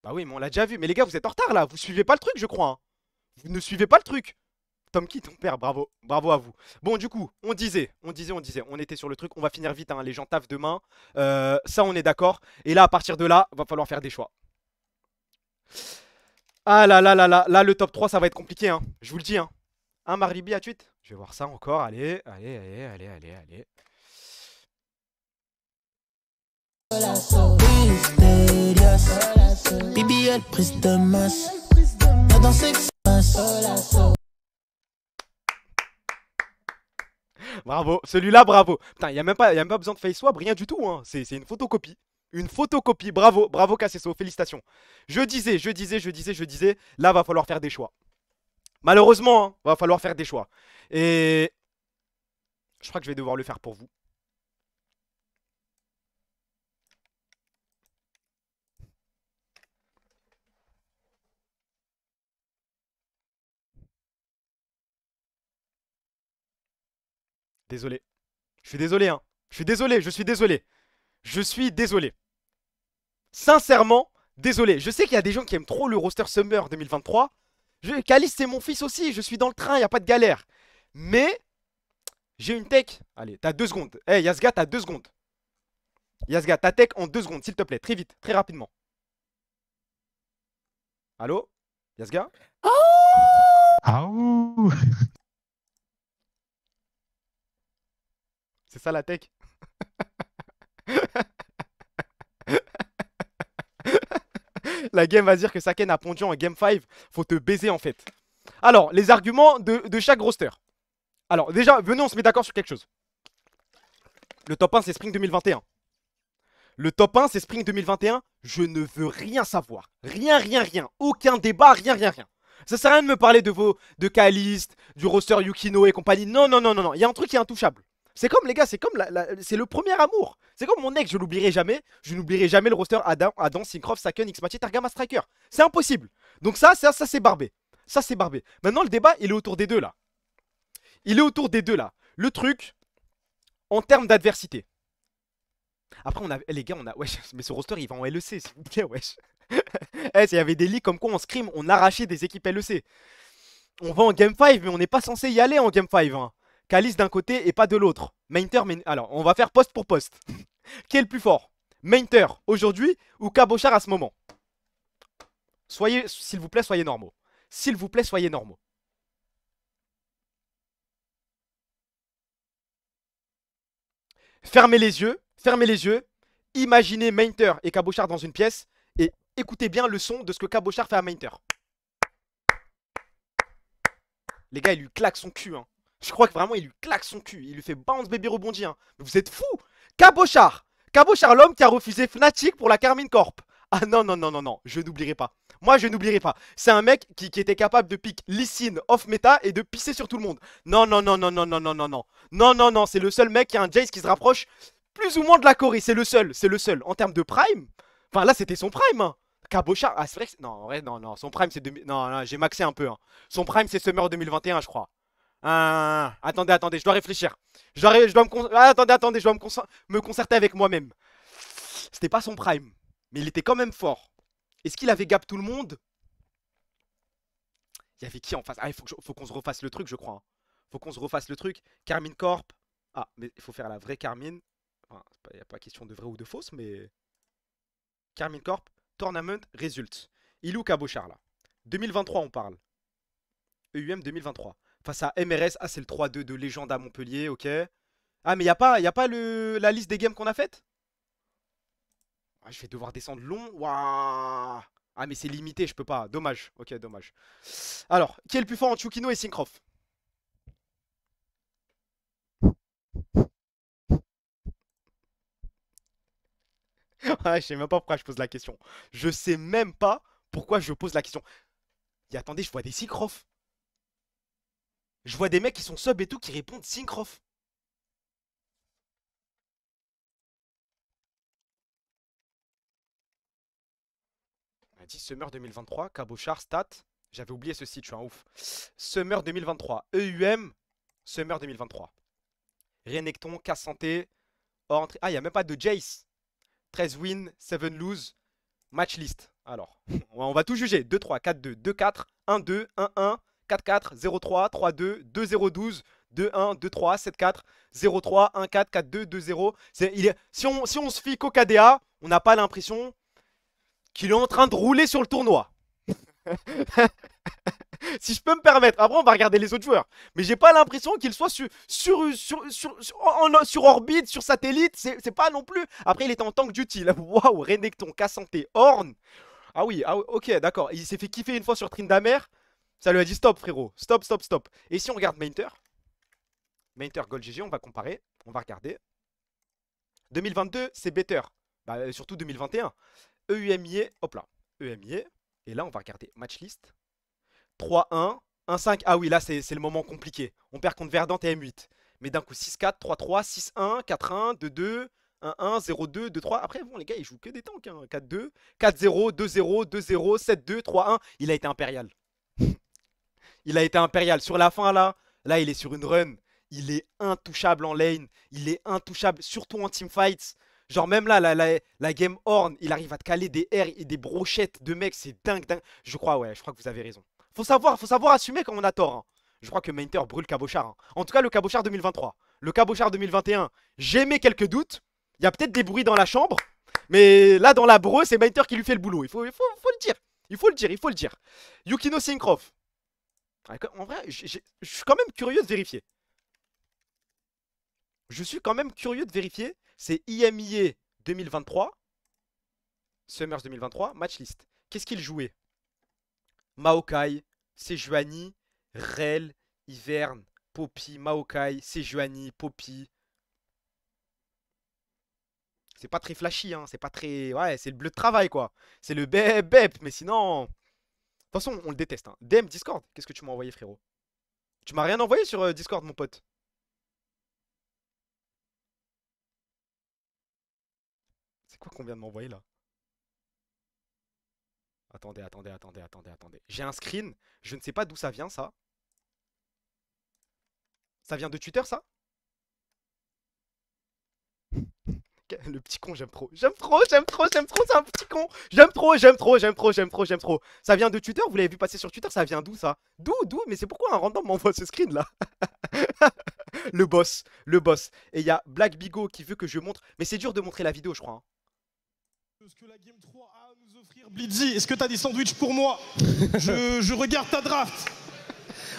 D: Bah oui, mais on l'a déjà vu. Mais les gars, vous êtes en retard là. Vous suivez pas le truc, je crois, hein. Vous ne suivez pas le truc. Tom qui, ton père, bravo. Bravo à vous. Bon, du coup, on disait. On était sur le truc. On va finir vite, hein. Les gens taffent demain. Ça, on est d'accord. Et là, à partir de là, va falloir faire des choix. Ah là là là là. Là, le top 3, ça va être compliqué, hein. Je vous le dis, hein. Un Maribi à tweet. Je vais voir ça encore. Allez, allez, allez, allez, allez, allez.
L: BBL prise de masse. Dans sexe.
D: Bravo, celui-là, bravo. Putain, il n'y a même pas besoin de face swap, rien du tout, hein. C'est une photocopie. Une photocopie, bravo, bravo Kasseso, félicitations. Je disais, là va falloir faire des choix. Malheureusement, hein, va falloir faire des choix. Et je crois que je vais devoir le faire pour vous. Désolé. Je suis désolé, hein. Je suis désolé. Je suis désolé. Sincèrement, désolé. Je sais qu'il y a des gens qui aiment trop le roster Summer 2023. Calice, c'est mon fils aussi. Je suis dans le train, il n'y a pas de galère. Mais, j'ai une tech. Allez, t'as 2 secondes. Hey, Yasga, t'as 2 secondes. Yasga, ta tech en 2 secondes, s'il te plaît. Très vite, très rapidement. Allô Yasga? C'est ça la tech. La game va dire que Saken a pondu en game 5. Faut te baiser en fait. Alors, les arguments de chaque roster. Alors, déjà, venez, on se met d'accord sur quelque chose. Le top 1, c'est Spring 2021. Le top 1, c'est Spring 2021. Je ne veux rien savoir. Rien, rien, rien. Aucun débat, rien, rien, rien. Ça sert à rien de me parler de Kalist, du roster Yukino et compagnie. Non, non, non, non, non. Il y a un truc qui est intouchable. C'est comme, les gars, c'est comme c'est le premier amour. C'est comme mon ex, je l'oublierai jamais. Je n'oublierai jamais le roster Adam, Syncroft, Saken, Xmachi, Targama, Striker. C'est impossible. Donc ça c'est barbé. Ça, c'est barbé. Maintenant, le débat, il est autour des deux, là. Il est autour des deux, là. Le truc, en termes d'adversité. Après, on a... Les gars, on a... Wesh, mais ce roster, il va en LEC, s'il vous plaît, wesh. Eh, il y avait des ligues comme quoi, en scrim, on arrachait des équipes LEC. On va en Game 5, mais on n'est pas censé y aller en Game 5, hein. Kalist d'un côté et pas de l'autre. Mainter, mais... Alors, on va faire poste pour poste. Qui est le plus fort? Mainter, aujourd'hui, ou Cabochard à ce moment? Soyez, s'il vous plaît, soyez normaux. S'il vous plaît, soyez normaux. Fermez les yeux. Fermez les yeux. Imaginez Mainter et Cabochard dans une pièce. Et écoutez bien le son de ce que Cabochard fait à Mainter. Les gars, il lui claque son cul. Hein. Je crois que vraiment, il lui claque son cul. Il lui fait bounce baby rebondi. Hein. Mais vous êtes fous. Cabochard. Cabochard, l'homme qui a refusé Fnatic pour la Carmine Corp. Ah non, non, non, non, non. Je n'oublierai pas. Moi, je n'oublierai pas. C'est un mec qui était capable de pick Lee Sin off méta et de pisser sur tout le monde. Non, non, non, non, non, non, non, non, non. Non, non, non. C'est le seul mec qui a un Jace qui se rapproche plus ou moins de la Corée. C'est le seul. C'est le seul. En termes de prime. Enfin, là, c'était son prime. Hein. Cabochard. Ah, c'est vrai que. Non, en vrai, non, non. Son prime, c'est. Non, non, j'ai maxé un peu. Hein. Son prime, c'est Summer 2021, je crois. Attendez, attendez. Je dois réfléchir. Je dois me. Attendez, attendez. Je dois me concerter avec moi-même. C'était pas son prime. Mais il était quand même fort. Est-ce qu'il avait gap tout le monde? Il y avait qui en face? Ah, il faut qu'on se refasse le truc, je crois. Hein. Faut qu'on se refasse le truc. Carmine Corp. Ah, mais il faut faire la vraie Carmine. Enfin, il n'y a pas question de vrai ou de fausse, mais... Carmine Corp, Tournament, Result. Il est où Cabochard, là? 2023, on parle. EUM 2023. Face à MRS. Ah, c'est le 3-2 de légende à Montpellier, ok. Ah, mais il n'y a pas la liste des games qu'on a faites? Ah, je vais devoir descendre long. Waouh. Ah, mais c'est limité, je peux pas. Dommage. Ok, dommage. Alors, qui est le plus fort en Chukino et Syncroft? Ouais, je sais même pas pourquoi je pose la question. Je sais même pas pourquoi je pose la question. Et attendez, je vois des Syncroft. Je vois des mecs qui sont sub et tout qui répondent Syncroft. On a dit Summer 2023, Cabochard, stat. J'avais oublié ce site, je suis un ouf. Summer 2023, EUM, Summer 2023. Renekton, casse santé, Orne. Ah, il n'y a même pas de Jace. 13 win, 7 lose, match list. Alors, on va tout juger. 2-3, 4-2, 2-4, 1-2, 1-1, 4-4, 0-3, 3-2, 2-0, 12, 2-1, 2-3, 7-4, 0-3, 1-4, 4-2, 2-0. Si on se fie qu'au KDA, on n'a pas l'impression qu'il est en train de rouler sur le tournoi. Si je peux me permettre. Après, on va regarder les autres joueurs. Mais j'ai pas l'impression qu'il soit sur orbite, sur satellite. C'est pas non plus. Après, il était en tank duty. Waouh, Renekton, Cassanté, Orne. Ah oui, ok, d'accord. Il s'est fait kiffer une fois sur Tryndamere. Ça lui a dit stop, frérot. Stop, stop, stop. Et si on regarde Mainter, Mainter Gold GG, on va comparer. On va regarder. 2022, c'est better. Bah, surtout 2021. EUMIA, hop là. EMIA. Et là, on va regarder match list. 3-1, 1-5. Ah oui, là, c'est le moment compliqué. On perd contre Verdant et M8. Mais d'un coup, 6-4, 3-3, 6-1, 4-1, 2-2, 1-1, 0-2, 2-3. Après, bon, les gars, ils jouent que des tanks. Hein. 4-2, 4-0, 2-0, 2-0, 7-2, 3-1. Il a été impérial. Il a été impérial. Sur la fin, là, il est sur une run. Il est intouchable en lane. Il est intouchable, surtout en teamfights. Genre même là, la game Horn, il arrive à te caler des R et des brochettes de mecs, c'est dingue, dingue. Je crois que vous avez raison. Faut savoir assumer quand on a tort. Hein. Je crois que Mainter brûle Cabochard. Hein. En tout cas, le Cabochard 2023. Le Cabochard 2021, j'ai mis quelques doutes. Il y a peut-être des bruits dans la chambre. Mais là, dans la breu, c'est Mainter qui lui fait le boulot. Il faut le dire. Il faut le dire. Yukino Syncroft. En vrai, je suis quand même curieux de vérifier. C'est IMIA 2023. Summers 2023. Match list. Qu'est-ce qu'il jouait? Maokai, Sejuani, Rel, Ivern, Poppy, Maokai, Sejuani, Poppy. C'est pas très flashy, hein. C'est pas très... Ouais, c'est le bleu de travail, quoi. C'est le bep, mais sinon... De toute façon, on le déteste. Hein. DM Discord, qu'est-ce que tu m'as envoyé, frérot? Tu m'as rien envoyé sur Discord, mon pote? C'est quoi qu'on vient de m'envoyer, là? Attendez. J'ai un screen. Je ne sais pas d'où ça vient, ça. Ça vient de Twitter, ça? Le petit con, j'aime trop. C'est un petit con. J'aime trop. Ça vient de Twitter, vous l'avez vu passer sur Twitter, ça vient d'où, ça? D'où? Mais c'est pourquoi un random m'envoie ce screen, là? Le boss. Et il y a Black Bigo qui veut que je montre. Mais c'est dur de montrer la vidéo, je crois. Hein.
F: Ce que la Game 3 a à nous offrir. Blitzy, est-ce que t'as des sandwichs pour moi? je regarde ta draft.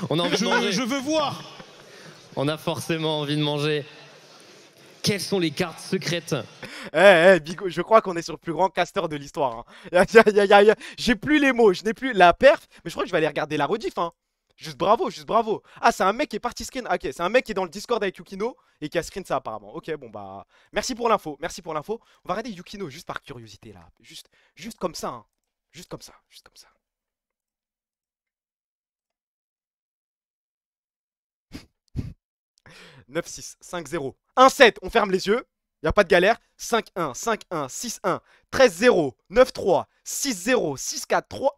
M: On a envie de manger.
F: Je veux voir.
M: On a forcément envie de manger. Quelles sont les cartes secrètes?
D: Bigo, je crois qu'on est sur le plus grand caster de l'histoire. Hein. J'ai plus les mots, je n'ai plus la perf, mais je crois que je vais aller regarder la rediff. Hein. Juste bravo, juste bravo. Ah, c'est un mec qui est parti screen. Ok, c'est un mec qui est dans le Discord avec Yukino et qui a screen ça apparemment. Ok, bon bah, merci pour l'info, merci pour l'info. On va regarder Yukino juste par curiosité là, juste comme ça, hein. Juste comme ça, juste comme ça. « 9-6, 5-0, 1-7, on ferme les yeux, il n'y a pas de galère. 5-1, 5-1, 6-1, 13-0, 9-3, 6-0, 6-4, 3...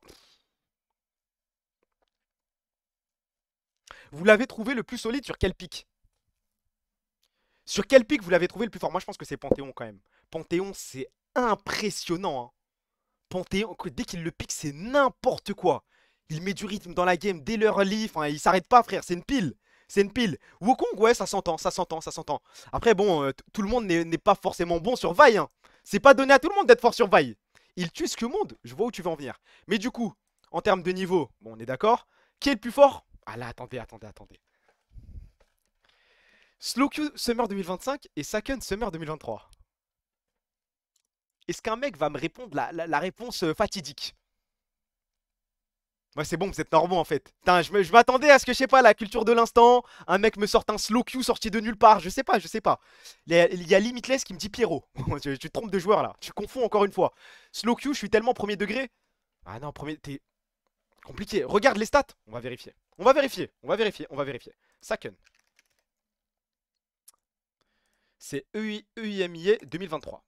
D: Vous l'avez trouvé le plus solide sur quel pic? Sur quel pic vous l'avez trouvé le plus fort? Moi je pense que c'est Panthéon quand même. Panthéon c'est impressionnant. Hein. Panthéon, dès qu'il le pique c'est n'importe quoi. Il met du rythme dans la game dès l'early. Enfin il s'arrête pas frère, c'est une pile. C'est une pile. Wukong ouais ça s'entend, ça s'entend, ça s'entend. Après bon, tout le monde n'est pas forcément bon sur Vi. Hein. C'est pas donné à tout le monde d'être fort sur Vi. Il tue ce que monde, je vois où tu veux en venir. Mais du coup, en termes de niveau, bon on est d'accord. Qui est le plus fort? Ah là, attendez. Slowq Summer 2025 et Saken Summer 2023. Est-ce qu'un mec va me répondre la réponse fatidique? Ouais, c'est bon, vous êtes normaux en fait. Putain, je m'attendais à ce que, je sais pas, la culture de l'instant, un mec me sorte un Slowq sorti de nulle part. Je sais pas. Il y a Limitless qui me dit Pierrot. Tu te trompes de joueur là. Tu confonds encore une fois. Slowq, je suis tellement premier degré. Ah non, premier. T'es compliqué. Regarde les stats. On va vérifier. On va vérifier. Saken. C'est EIMIA 2023.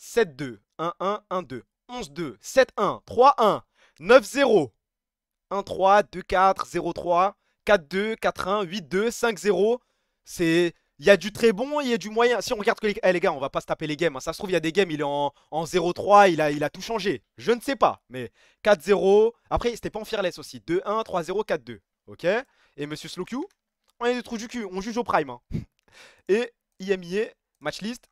D: 7-2, 1-1, 1-2, 11-2, 7-1, 3-1, 9-0, 1-3, 2-4, 0-3, 4-2, 4-1, 8-2, 5-0. C'est... Il y a du très bon, il y a du moyen. Si on regarde que les gars, on va pas se taper les games. Hein. Ça se trouve, il y a des games, il est en 0-3, il a tout changé. Je ne sais pas. Mais 4-0. Après, c'était pas en fearless aussi. 2-1, 3-0, 4-2. Ok. Et monsieur Slowq, on est des trous du cul. On juge au prime. Hein. Et IMIA, match list.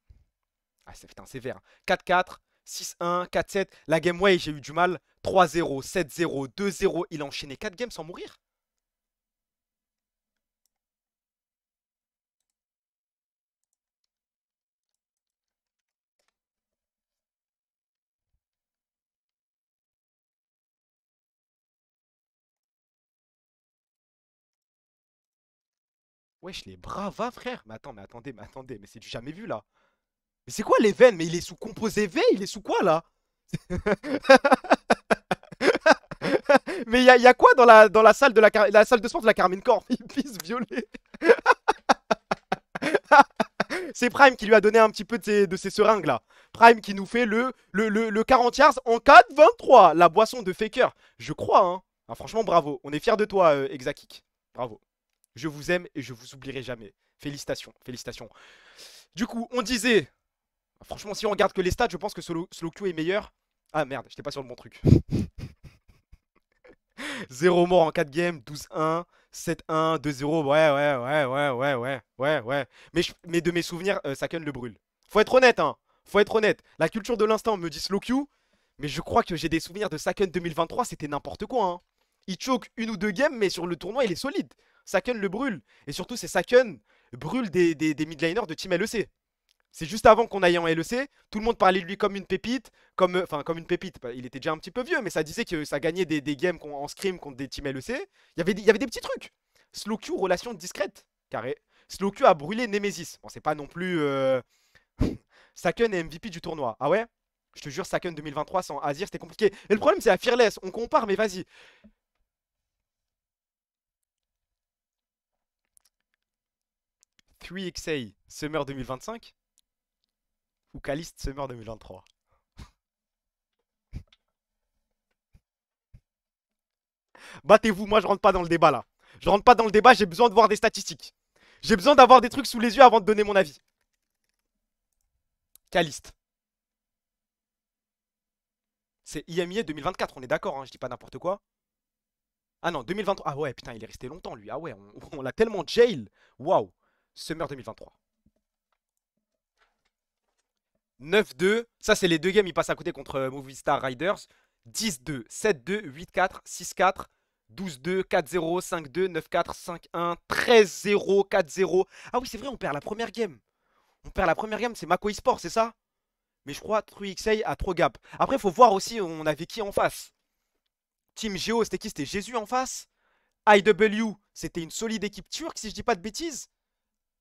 D: Ah, putain, c'est vert. 4-4, 6-1, 4-7. La game way, j'ai eu du mal. 3-0, 7-0, 2-0. Il a enchaîné 4 games sans mourir. Wesh, les bravas, frère. Mais attendez, mais c'est du jamais vu là. Mais c'est quoi les veines? Mais il est sous composé V? Il est sous quoi là? Mais il y a quoi dans la salle la salle de sport de la Carmine Corp? Il pisse violet. C'est Prime qui lui a donné un petit peu de ses seringues là. Prime qui nous fait le 40 yards en 4-23. La boisson de Faker. Je crois, hein. Ah, franchement, bravo. On est fiers de toi, Exakik. Bravo. Je vous aime et je vous oublierai jamais. Félicitations, félicitations. Du coup, on disait... Franchement, si on regarde que les stats, je pense que Slowq est meilleur. Ah merde, j'étais pas sur le bon truc. 0 mort en 4 games, 12-1, 7-1, 2-0. Ouais. Mais de mes souvenirs, Saken le brûle. Faut être honnête, hein. Faut être honnête. La culture de l'instant me dit Slowq. Mais je crois que j'ai des souvenirs de Saken 2023, c'était n'importe quoi. Hein. Il choke une ou deux games, mais sur le tournoi, il est solide. Saken le brûle. Et surtout, c'est Saken brûle des midliners de Team LEC. C'est juste avant qu'on aille en LEC, tout le monde parlait de lui comme une pépite, comme une pépite. Il était déjà un petit peu vieux, mais ça disait que ça gagnait des games en scrim contre des teams LEC. Il y avait des petits trucs. Slowq, relation discrète, carré. Slowq a brûlé Nemesis. Bon, c'est pas non plus... Saken est MVP du tournoi. Ah ouais? Je te jure, Saken 2023 sans Azir, c'était compliqué. Et le problème, c'est la Fearless. On compare, mais vas-y. XA Summer 2025 ou Caliste Summer 2023. Battez-vous, moi je rentre pas dans le débat là. Je rentre pas dans le débat, j'ai besoin de voir des statistiques. J'ai besoin d'avoir des trucs sous les yeux avant de donner mon avis. Caliste. C'est IMIA 2024, on est d'accord, hein, je dis pas n'importe quoi. Ah non, 2023. Ah ouais, putain, il est resté longtemps lui. Ah ouais, on l'a tellement jail. Waouh. Summer 2023. 9-2. Ça, c'est les deux games. Ils passent à côté contre Movistar Riders. 10-2, 7-2, 8-4, 6-4, 12-2, 4-0, 5-2, 9-4, 5-1, 13-0, 4-0. Ah oui, c'est vrai, on perd la première game. On perd la première game, c'est Mako eSport, c'est ça? Mais je crois 3XA a trop gap. Après, il faut voir aussi, on avait qui en face? Team Geo, c'était qui? C'était Jésus en face. IW, c'était une solide équipe turque, si je dis pas de bêtises.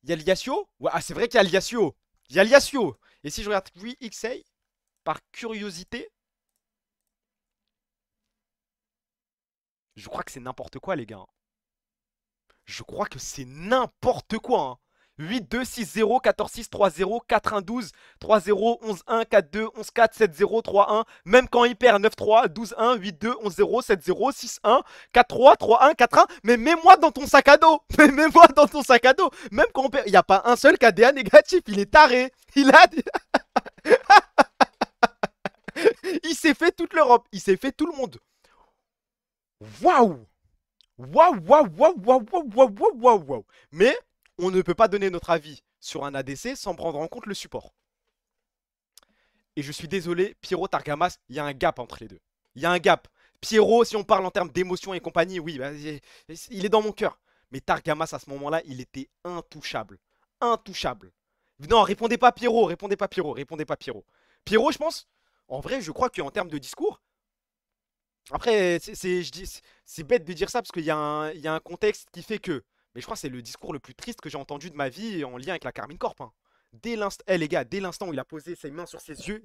D: Il y a Liasio. Ouais, ah, c'est vrai qu'il y a Liasio. Il y a Liasio. Et si je regarde 3XA, par curiosité, je crois que c'est n'importe quoi, les gars. Je crois que c'est n'importe quoi. Hein. 8-2, 6-0, 14-6, 3-0, 4-1-12, 3-0, 11-1, 4-2, 11-4, 7-0, 3-1. Même quand il perd 9-3, 12-1, 8-2, 11-0, 7-0, 6-1, 4-3, 3-1, 4-1. Mais mets-moi dans ton sac à dos. Mais mets-moi dans ton sac à dos. Même quand on perd, il n'y a pas un seul KDA négatif. Il est taré. Il a... il s'est fait toute l'Europe. Il s'est fait tout le monde. Waouh! Waouh, waouh, waouh, waouh, waouh, waouh, waouh, waouh. Mais on ne peut pas donner notre avis sur un ADC sans prendre en compte le support. Et je suis désolé, Pyro, Targamas, il y a un gap entre les deux. Il y a un gap. Pyro, si on parle en termes d'émotion et compagnie, oui, bah, il est dans mon cœur. Mais Targamas, à ce moment-là, il était intouchable. Intouchable. Non, répondez pas Pyro, répondez pas Pyro, répondez pas Pyro. Pyro, je pense, en vrai, je crois qu'en termes de discours, après, c'est bête de dire ça parce qu'il y a un contexte qui fait que. Mais je crois que c'est le discours le plus triste que j'ai entendu de ma vie en lien avec la Carmine Corp. Hein. Dès l'instant, les gars, dès l'instant où il a posé ses mains sur ses yeux,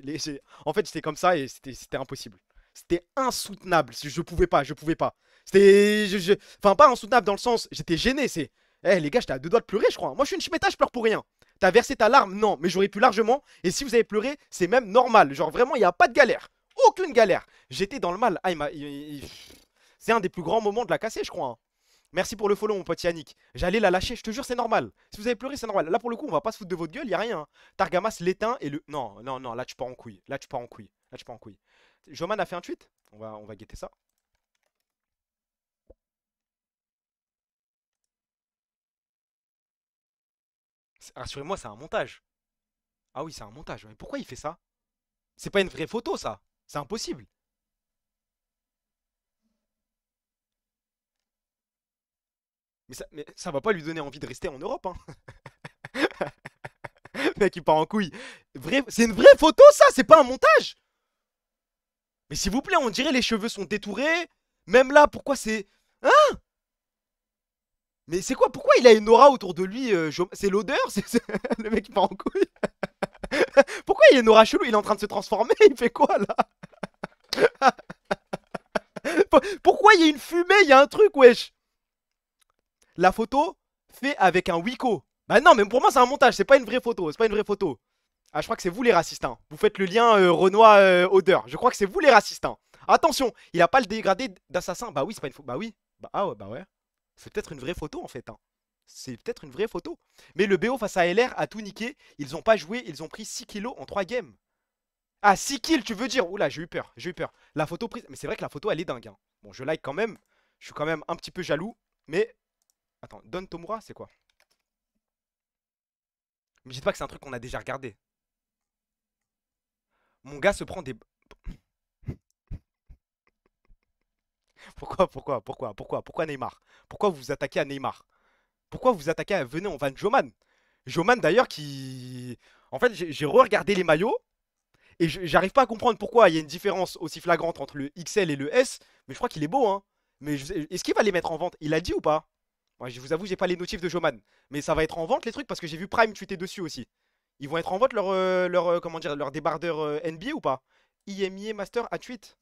D: en fait, j'étais comme ça et c'était impossible. C'était insoutenable. Je pouvais pas, je pouvais pas. C'était. Enfin, pas insoutenable dans le sens, j'étais gêné. C'est. Les gars, j'étais à deux doigts de pleurer, je crois. Moi, je suis une chimeta, je pleure pour rien. T'as versé ta larme? Non, mais j'aurais pu largement. Et si vous avez pleuré, c'est même normal. Genre, vraiment, il n'y a pas de galère. Aucune galère. J'étais dans le mal. Ah, c'est un des plus grands moments de la cassée, je crois. Hein. Merci pour le follow, mon pote Yannick. J'allais la lâcher, je te jure, c'est normal. Si vous avez pleuré, c'est normal. Là, pour le coup, on va pas se foutre de votre gueule, y a rien. Hein. Targamas l'éteint et le. Non, non, non, là, tu pars en couille. Là, tu pars en couille. Là, tu pars en couille. Joman a fait un tweet. On va guetter ça. Rassurez-moi, c'est un montage. Ah oui, c'est un montage. Mais pourquoi il fait ça? C'est pas une vraie photo, ça. C'est impossible. Mais ça va pas lui donner envie de rester en Europe, hein. Mec, il part en couille. C'est une vraie photo, ça. C'est pas un montage. Mais s'il vous plaît, on dirait les cheveux sont détourés. Même là, pourquoi c'est... Hein? Mais c'est quoi? Pourquoi il a une aura autour de lui? C'est l'odeur? Le mec, il part en couille. Pourquoi il a une aura chelou? Il est en train de se transformer. Il fait quoi, là? Pourquoi il y a une fumée? Il y a un truc, wesh. La photo fait avec un Wiko. Bah non, mais pour moi, c'est un montage. C'est pas une vraie photo. C'est pas une vraie photo. Ah, je crois que c'est vous les racistes. Hein. Vous faites le lien Renoir-odeur. Je crois que c'est vous les racistes. Hein. Attention, il a pas le dégradé d'assassin. Bah oui, c'est pas une photo. Bah oui. Bah ah ouais, bah ouais. C'est peut-être une vraie photo en fait. Hein. C'est peut-être une vraie photo. Mais le BO face à LR a tout niqué. Ils ont pas joué. Ils ont pris 6 kilos en 3 games. Ah, 6 kills, tu veux dire? Oula, j'ai eu peur. J'ai eu peur. La photo prise. Mais c'est vrai que la photo, elle est dingue. Hein. Bon, je like quand même. Je suis quand même un petit peu jaloux. Mais. Attends, Don Tomura, c'est quoi? Me dites pas que c'est un truc qu'on a déjà regardé. Mon gars se prend des... Pourquoi Neymar? Pourquoi vous vous attaquez à Neymar? Pourquoi vous vous attaquez à... Venez, on va Joman. Joman d'ailleurs qui... En fait, j'ai re-regardé les maillots. Et j'arrive pas à comprendre pourquoi il y a une différence aussi flagrante entre le XL et le S. Mais je crois qu'il est beau, hein. Mais est-ce qu'il va les mettre en vente? Il a dit ou pas? Moi, je vous avoue, j'ai pas les notifs de Joman. Mais ça va être en vente les trucs parce que j'ai vu Prime tweeter dessus aussi. Ils vont être en vente comment dire, leur débardeur NBA ou pas? IMIA Master à tweet.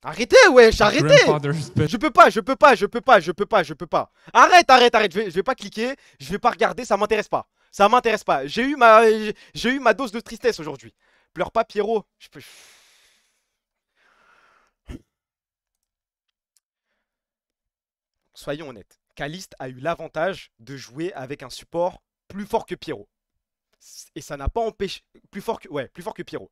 D: Arrêtez, wesh, arrêtez! Je peux pas. Arrête. Je vais pas cliquer, je vais pas regarder, ça m'intéresse pas. Ça m'intéresse pas. J'ai eu ma dose de tristesse aujourd'hui. Pleure pas, Pierrot. Je peux... Soyons honnêtes. Caliste a eu l'avantage de jouer avec un support plus fort que Pierrot. Et ça n'a pas empêché... Plus fort que Pierrot.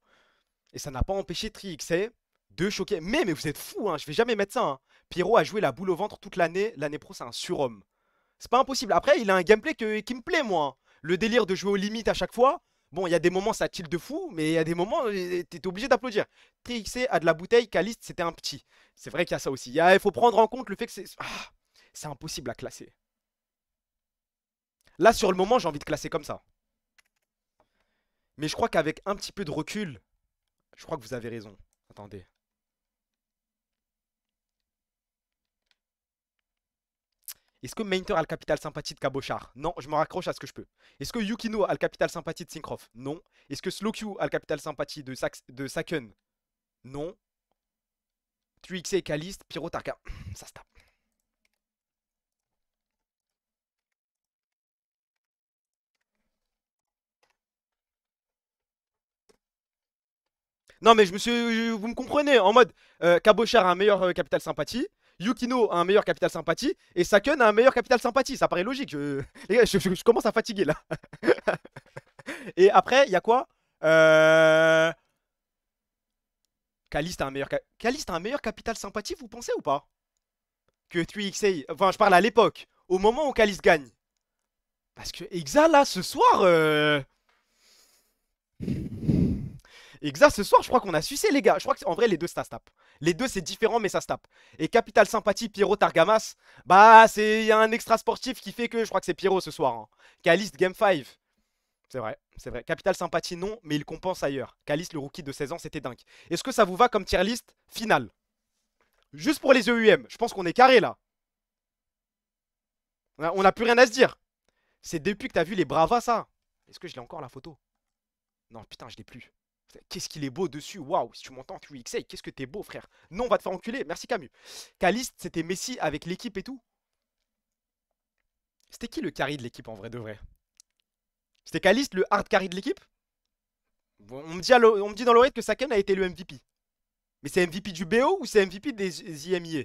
D: Et ça n'a pas empêché TriXA de choquer. Mais vous êtes fous, hein, je vais jamais mettre ça. Hein. Pierrot a joué la boule au ventre toute l'année. L'année pro, c'est un surhomme. C'est pas impossible. Après, il a un gameplay qui me plaît, moi. Hein. le délire de jouer aux limites à chaque fois. Bon, il y a des moments ça tilt de fou, mais il y a des moments t'es obligé d'applaudir. Trixé a de la bouteille, Caliste c'était un petit. C'est vrai qu'il y a ça aussi. Il faut prendre en compte le fait que c'est impossible à classer. Là sur le moment j'ai envie de classer comme ça. Mais je crois qu'avec un petit peu de recul, je crois que vous avez raison. Attendez. Est-ce que Mainter a le capital sympathie de Cabochard? Non, je me raccroche à ce que je peux. Est-ce que Yukino a le capital sympathie de Syncroft? Non. Est-ce que Slowq a le capital sympathie de Saken? Non. 3X et Caliste, Pyro Tarka. Ça se tape. Non mais vous me comprenez, en mode Cabochard a un meilleur capital sympathie, Yukino a un meilleur capital sympathie, et Saken a un meilleur capital sympathie, ça paraît logique, les gars, je commence à fatiguer là. Et après, il y a quoi Caliste a un meilleur capital sympathie, vous pensez ou pas? Que 3XA, enfin je parle à l'époque, au moment où Caliste gagne. Parce que Exa là, ce soir... Exa ce soir je crois qu'on a sucé les gars. Je crois qu'en vrai les deux ça se tape. Les deux c'est différent mais ça se tape. Et Capital Sympathie Pyro Targamas, bah il y a un extra sportif qui fait que je crois que c'est Pyro ce soir hein. Caliste Game 5. C'est vrai, c'est vrai. Capital Sympathie non mais il compense ailleurs. Caliste le rookie de 16 ans c'était dingue. Est-ce que ça vous va comme tier list finale? Juste pour les EUM, je pense qu'on est carré là. On n'a plus rien à se dire. C'est depuis que t'as vu les bravas ça. Est-ce que je l'ai encore la photo? Non putain je l'ai plus. Qu'est-ce qu'il est beau dessus, waouh, si tu m'entends, 3XA, qu'est-ce que t'es beau, frère. Non, on va te faire enculer, merci Camus. Caliste, c'était Messi avec l'équipe et tout. C'était qui le carry de l'équipe en vrai de vrai? C'était Caliste, le hard carry de l'équipe? On me dit dans l'oreille que Saken a été le MVP. Mais c'est MVP du BO ou c'est MVP des IMIA?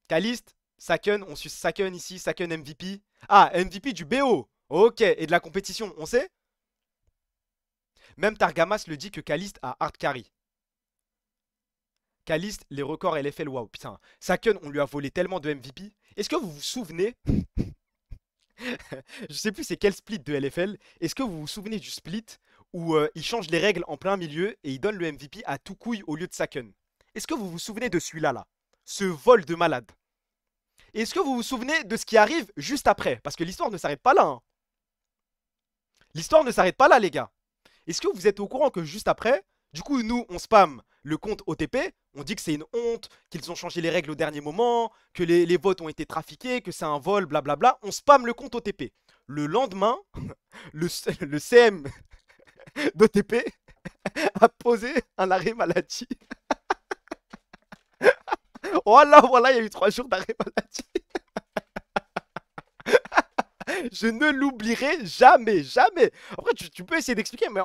D: Caliste, Saken, on suit Saken ici, Saken MVP. Ah, MVP du BO, ok, et de la compétition, on sait? Même Targamas le dit que Caliste a hard carry. Caliste, les records LFL, waouh, putain. Saken, on lui a volé tellement de MVP. Est-ce que vous vous souvenez je sais plus c'est quel split de LFL. Est-ce que vous vous souvenez du split où il change les règles en plein milieu et il donne le MVP à tout couille au lieu de Saken? Est-ce que vous vous souvenez de celui-là là? Ce vol de malade. Est-ce que vous vous souvenez de ce qui arrive juste après? Parce que l'histoire ne s'arrête pas là. Hein. L'histoire ne s'arrête pas là les gars. Est-ce que vous êtes au courant que juste après, du coup, nous, on spam le compte OTP, on dit que c'est une honte, qu'ils ont changé les règles au dernier moment, que les votes ont été trafiqués, que c'est un vol, blablabla. On spam le compte OTP. Le lendemain, le CM d'OTP a posé un arrêt maladie. Voilà, il y a eu 3 jours d'arrêt maladie. Je ne l'oublierai jamais, jamais. Après, tu peux essayer d'expliquer, mais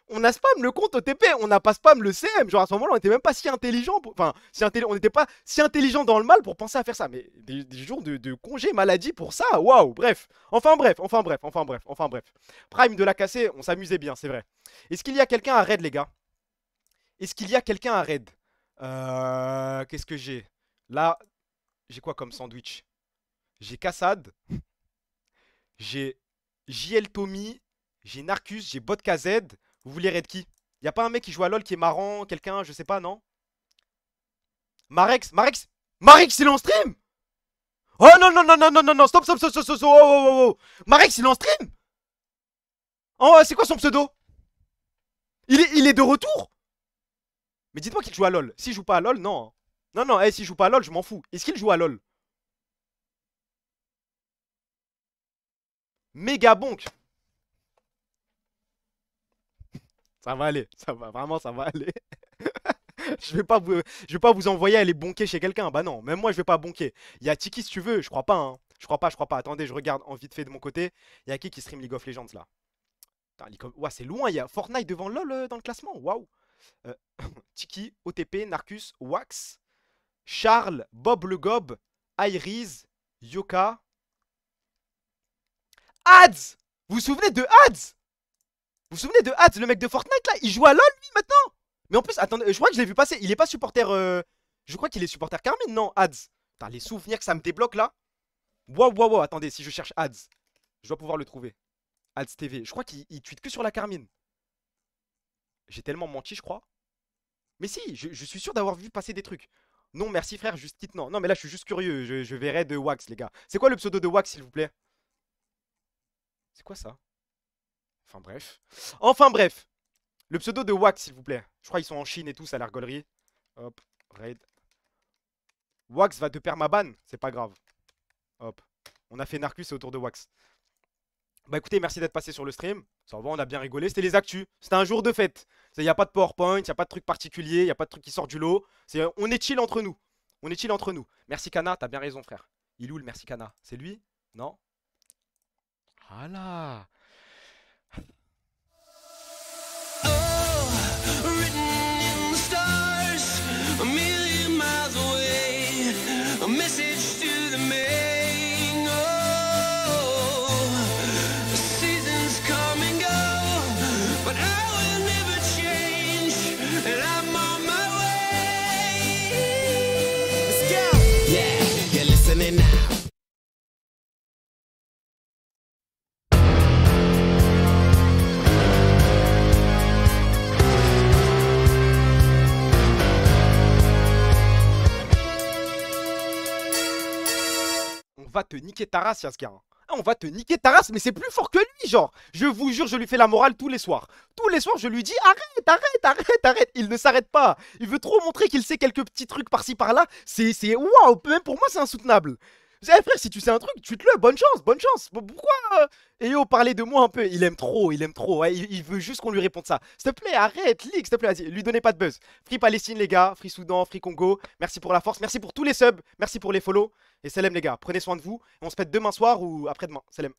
D: on a spam le compte OTP, on n'a pas spam le CM. Genre à ce moment-là, on n'était même pas si intelligent. Enfin, on n'était pas si intelligent dans le mal pour penser à faire ça. Mais des jours de congé maladie pour ça, waouh, bref. Enfin bref. Prime de la cassée, on s'amusait bien, c'est vrai. Est-ce qu'il y a quelqu'un à raid, les gars? Est-ce qu'il y a quelqu'un à raid? Qu'est-ce que j'ai? Là, j'ai quoi comme sandwich? J'ai Kassad. J'ai JL Tommy, j'ai Narcus, j'ai BotKZ. Vous voulez raid qui? Y'a pas un mec qui joue à LoL qui est marrant? Quelqu'un, je sais pas, non? Marex, il est en stream? Oh non, stop, oh. Marex, il est en stream? Oh, c'est quoi son pseudo? Il est de retour? Mais dites-moi qu'il joue à LoL. S'il joue pas à LoL, non. Non, s'il joue pas à LoL, je m'en fous. Est-ce qu'il joue à LoL? Méga bonk. Ça va aller, ça va, vraiment ça va aller. je vais pas vous envoyer aller bonker chez quelqu'un. Bah non, même moi je vais pas bonker. Il y a Tiki si tu veux, je crois pas hein. Je crois pas. Attendez, je regarde en vite fait de mon côté. Il y a qui stream League of Legends là? Ouah, c'est loin, il y a Fortnite devant LoL dans le classement. Waouh. Tiki, OTP, Narcus, Wax, Charles, Bob le Gob, Iris, Yoka. Ads! Vous vous souvenez de Ads? Vous vous souvenez de Ads, le mec de Fortnite là? Il joue à LoL lui maintenant? Mais en plus, attendez, je crois que je l'ai vu passer. Il est pas supporter. Je crois qu'il est supporter Carmine, non? Ads. Putain, les souvenirs que ça me débloque là. Waouh, attendez, si je cherche Ads. Je dois pouvoir le trouver. Alts TV. Je crois qu'il tweet que sur la Carmine. J'ai tellement menti, je crois. Mais si, je suis sûr d'avoir vu passer des trucs. Non, merci frère, juste quitte. Non, mais là, je suis juste curieux. Je verrai de Wax, les gars. C'est quoi le pseudo de Wax, s'il vous plaît? C'est quoi ça? Enfin, bref. Enfin, bref. Le pseudo de Wax, s'il vous plaît. Je crois qu'ils sont en Chine et tout, ça a l'air gaulerie. Hop, raid. Wax va te perdre ma banne, c'est pas grave. Hop. On a fait Narcus, c'est autour de Wax. Bah écoutez, merci d'être passé sur le stream. Ça va, on a bien rigolé. C'était les actus. C'était un jour de fête. Il n'y a pas de PowerPoint, il n'y a pas de truc particulier, il n'y a pas de truc qui sort du lot. On est chill entre nous. On est chill entre nous. Merci Kana, t'as bien raison, frère. Il est où le merci Kana? C'est lui? Non? Voilà. On va te niquer ta race, Yasgar. Ah, on va te niquer ta race, mais c'est plus fort que lui, genre. Je vous jure, je lui fais la morale tous les soirs. Tous les soirs, je lui dis arrête, arrête, arrête, arrête. Il ne s'arrête pas. Il veut trop montrer qu'il sait quelques petits trucs par-ci par-là. C'est waouh, même pour moi, c'est insoutenable. Eh frère, si tu sais un truc, tweet-le, bonne chance, bonne chance. Pourquoi Eyo, parlez de moi un peu. Il aime trop, il aime trop. Ouais, il veut juste qu'on lui réponde ça. S'il te plaît, arrête, League, s'il te plaît, vas-y, lui donnez pas de buzz. Free Palestine, les gars, Free Soudan, Free Congo. Merci pour la force, merci pour tous les subs, merci pour les follow. Et salam, les gars, prenez soin de vous. On se pète demain soir ou après-demain. Salam.